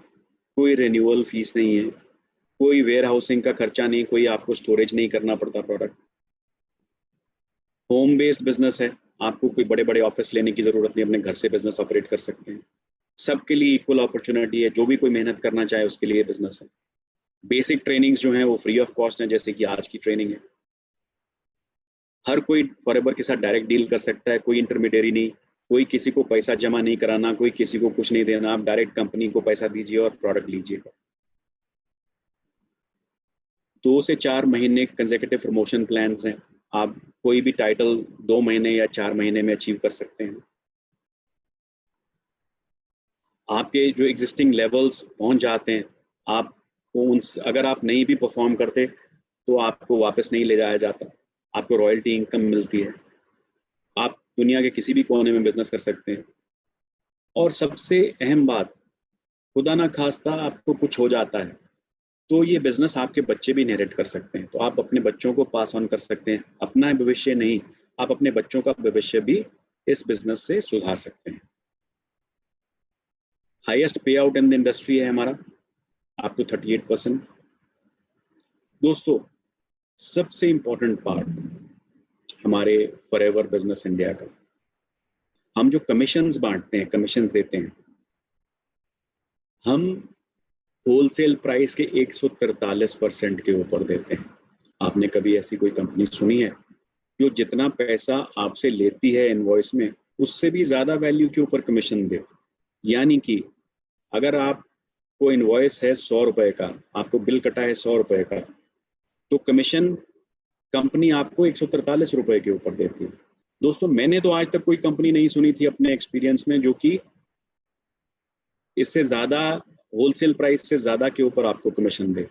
कोई रिन्यूअल फीस नहीं है, कोई वेयर हाउसिंग का खर्चा नहीं, कोई आपको स्टोरेज नहीं करना पड़ता प्रोडक्ट। होम बेस्ड बिजनेस है, आपको कोई बड़े बड़े ऑफिस लेने की जरूरत नहीं, अपने घर से बिजनेस ऑपरेट कर सकते हैं। सबके लिए इक्वल अपॉर्चुनिटी है, जो भी कोई मेहनत करना चाहे उसके लिए बिजनेस है। बेसिक ट्रेनिंग्स जो हैं वो फ्री ऑफ कॉस्ट हैं, जैसे कि आज की ट्रेनिंग है। हर कोई फॉरएवर के साथ डायरेक्ट डील कर सकता है, कोई इंटरमीडियरी नहीं, कोई किसी को पैसा जमा नहीं कराना, कोई किसी को कुछ नहीं देना। आप डायरेक्ट कंपनी को पैसा दीजिए और प्रोडक्ट लीजिएगा। 2 से 4 महीने कंसेक्यूटिव प्रमोशन प्लान्स हैं, आप कोई भी टाइटल 2 महीने या 4 महीने में अचीव कर सकते हैं। आपके जो एग्जिस्टिंग लेवल्स पहुंच जाते हैं, आपको अगर आप नहीं भी परफॉर्म करते तो आपको वापस नहीं ले जाया जाता, आपको रॉयल्टी इनकम मिलती है। आप दुनिया के किसी भी कोने में बिजनेस कर सकते हैं। और सबसे अहम बात, खुदा ना खास्ता आपको कुछ हो जाता है तो ये बिजनेस आपके बच्चे भी इनहेरिट कर सकते हैं, तो आप अपने बच्चों को पास ऑन कर सकते हैं। अपना भविष्य नहीं, आप अपने बच्चों का भविष्य भी इस बिजनेस से सुधार सकते हैं। हाईएस्ट पे आउट इन द इंडस्ट्री है हमारा, अप टू 38%। दोस्तों, सबसे इंपॉर्टेंट पार्ट हमारे फॉरएवर बिजनेस इंडिया का, हम जो कमीशंस बांटते हैं, कमीशंस देते हैं, हम होलसेल प्राइस के 143% के ऊपर देते हैं। आपने कभी ऐसी कोई कंपनी सुनी है जो जितना पैसा आपसे लेती है इनवॉइस में, उससे भी ज्यादा वैल्यू के ऊपर कमीशन दे? यानी कि अगर आपको इनवॉइस है 100 रुपए का, आपको बिल कटा है 100 रुपए का, तो कमीशन कंपनी आपको 143 रुपए के ऊपर देती है। दोस्तों, मैंने तो आज तक कोई कंपनी नहीं सुनी थी अपने एक्सपीरियंस में जो कि इससे ज्यादा, होलसेल प्राइस से ज्यादा के ऊपर आपको कमीशन दे।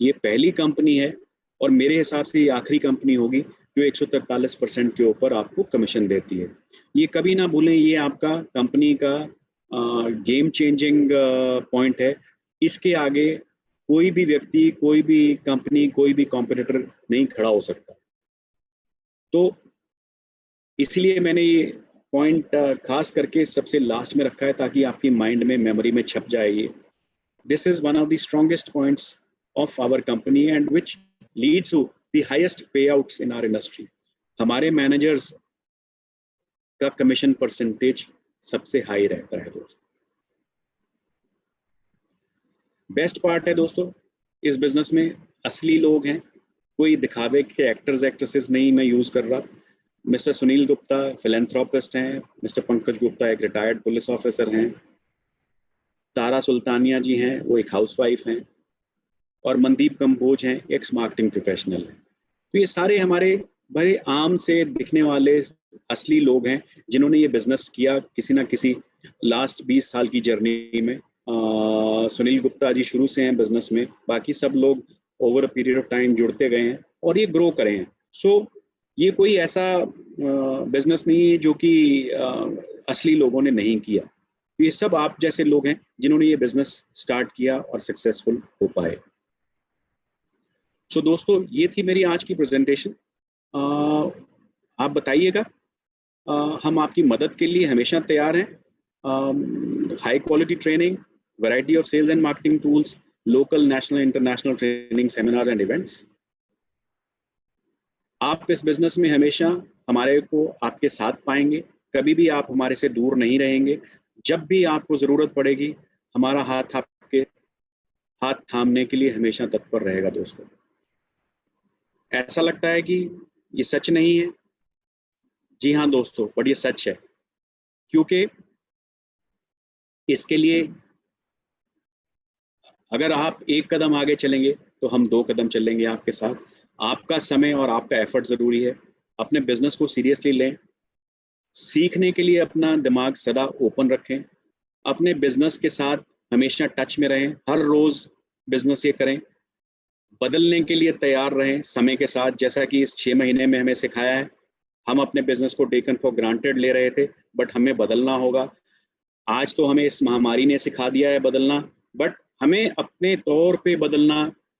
ये पहली कंपनी है और मेरे हिसाब से ये आखिरी कंपनी होगी जो 143% के ऊपर आपको कमीशन देती है। ये कभी ना भूलें, ये आपका कंपनी का गेम चेंजिंग पॉइंट है। इसके आगे कोई भी व्यक्ति, कोई भी कंपनी, कोई भी कॉम्पिटिटर नहीं खड़ा हो सकता। तो इसलिए मैंने ये पॉइंट खास करके सबसे लास्ट में रखा है ताकि आपकी माइंड में, मेमोरी में छप जाए। ये this is one of the strongest points of our company and which leads to the highest payouts in our industry. हमारे मैनेजर्स का कमीशन परसेंटेज सबसे हाई रहता है दोस्तों। बेस्ट पार्ट है दोस्तों, इस बिजनेस में असली लोग हैं, कोई दिखावे के एक्टर्स एक्ट्रेसेस नहीं मैं यूज कर रहा। मिस्टर सुनील गुप्ता फिलेंथ्रोपिस्ट हैं, मिस्टर पंकज गुप्ता एक रिटायर्ड पुलिस ऑफिसर हैं, तारा सुल्तानिया जी हैं, वो एक हाउसवाइफ हैं, और मनदीप कंबोज हैं, एक्स मार्केटिंग प्रोफेशनल हैं। तो ये सारे हमारे बड़े आम से दिखने वाले असली लोग हैं जिन्होंने ये बिजनेस किया किसी ना किसी लास्ट 20 साल की जर्नी में। सुनील गुप्ता जी शुरू से हैं बिजनेस में, बाकी सब लोग over a period of time जुड़ते गए हैं और ये ग्रो करे हैं। सो ये कोई ऐसा बिजनेस नहीं है जो कि असली लोगों ने नहीं किया। ये सब आप जैसे लोग हैं जिन्होंने ये बिजनेस स्टार्ट किया और सक्सेसफुल हो पाए। सो दोस्तों, ये थी मेरी आज की प्रेजेंटेशन। आप बताइएगा, हम आपकी मदद के लिए हमेशा तैयार हैं। High quality training, variety of sales and marketing tools, local, national, international training, seminars and events. आप इस बिजनेस में हमेशा हमारे को आपके साथ पाएंगे, कभी भी आप हमारे से दूर नहीं रहेंगे। जब भी आपको ज़रूरत पड़ेगी, हमारा हाथ आपके हाथ थामने के लिए हमेशा तत्पर रहेगा। दोस्तों, ऐसा लगता है कि ये सच नहीं है। जी हाँ दोस्तों, बट ये सच है, क्योंकि इसके लिए अगर आप एक कदम आगे चलेंगे तो हम 2 कदम चलेंगे आपके साथ। आपका समय और आपका एफर्ट ज़रूरी है। अपने बिजनेस को सीरियसली लें, सीखने के लिए अपना दिमाग सदा ओपन रखें, अपने बिजनेस के साथ हमेशा टच में रहें, हर रोज़ बिजनेस ये करें, बदलने के लिए तैयार रहें समय के साथ। जैसा कि इस 6 महीने में हमें सिखाया है, हम अपने बिजनेस को टेकन फॉर ग्रांटेड ले रहे थे, बट हमें बदलना होगा। आज तो हमें इस महामारी ने सिखा दिया है बदलना, बट हमें अपने तौर पे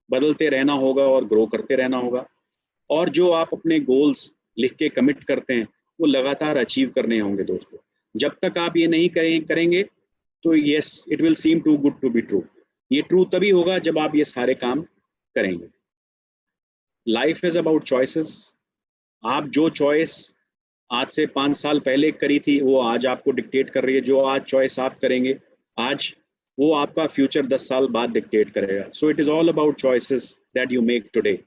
बदलते रहना होगा और ग्रो करते रहना होगा। और जो आप अपने गोल्स लिख के कमिट करते हैं, वो लगातार अचीव करने होंगे दोस्तों। जब तक आप ये नहीं करेंगे तो yes, it will seem to good to be true. ये ट्रू तभी होगा जब आप ये सारे काम करेंगे। Life is about choices. आप जो चॉइस आज से 5 साल पहले करी थी, वो आज आपको डिक्टेट कर रही है। जो आज चॉइस आप करेंगे आज, वो आपका फ्यूचर 10 साल बाद डिक्टेट करेगा। So it is all about choices that you make today.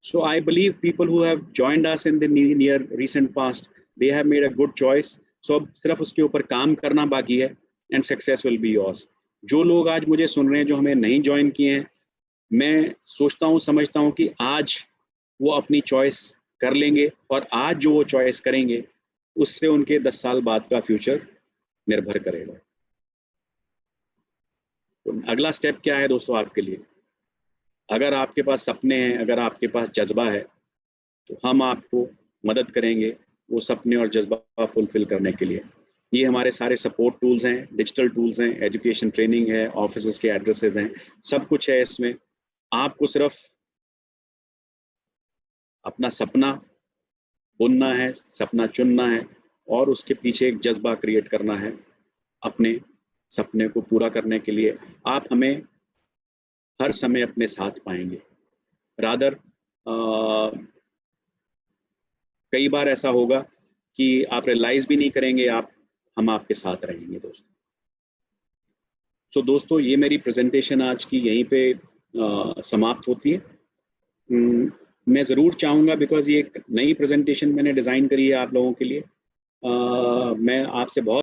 So I believe people who have joined us in the near recent past, they have made a good choice. So अब सिर्फ उसके ऊपर काम करना बाकी है, and success will be yours. जो लोग आज मुझे सुन रहे हैं, जो हमें नहीं ज्वाइन किए हैं, मैं सोचता हूँ, समझता हूँ कि आज वो अपनी चॉइस कर लेंगे, और आज जो वो चॉइस करेंगे उससे उनके 10 साल बाद का फ्यूचर निर्भर करेगा। तो अगला स्टेप क्या है दोस्तों आपके लिए? अगर आपके पास सपने हैं, अगर आपके पास जज्बा है, तो हम आपको मदद करेंगे वो सपने और जज्बा फुलफिल करने के लिए। ये हमारे सारे सपोर्ट टूल्स हैं, डिजिटल टूल्स हैं, एजुकेशन ट्रेनिंग है, ऑफिस के एड्रेसेस हैं, सब कुछ है इसमें। आपको सिर्फ अपना सपना बुनना है, सपना चुनना है, और उसके पीछे एक जज्बा क्रिएट करना है अपने सपने को पूरा करने के लिए। आप हमें हर समय अपने साथ पाएंगे। रादर कई बार ऐसा होगा कि आप रियलाइज भी नहीं करेंगे, हम आपके साथ रहेंगे दोस्तों। सो दोस्तों, ये मेरी प्रेजेंटेशन आज की यहीं पे समाप्त होती है। मैं ज़रूर चाहूँगा, बिकॉज ये एक नई प्रेजेंटेशन मैंने डिज़ाइन करी है आप लोगों के लिए, मैं आपसे बहुत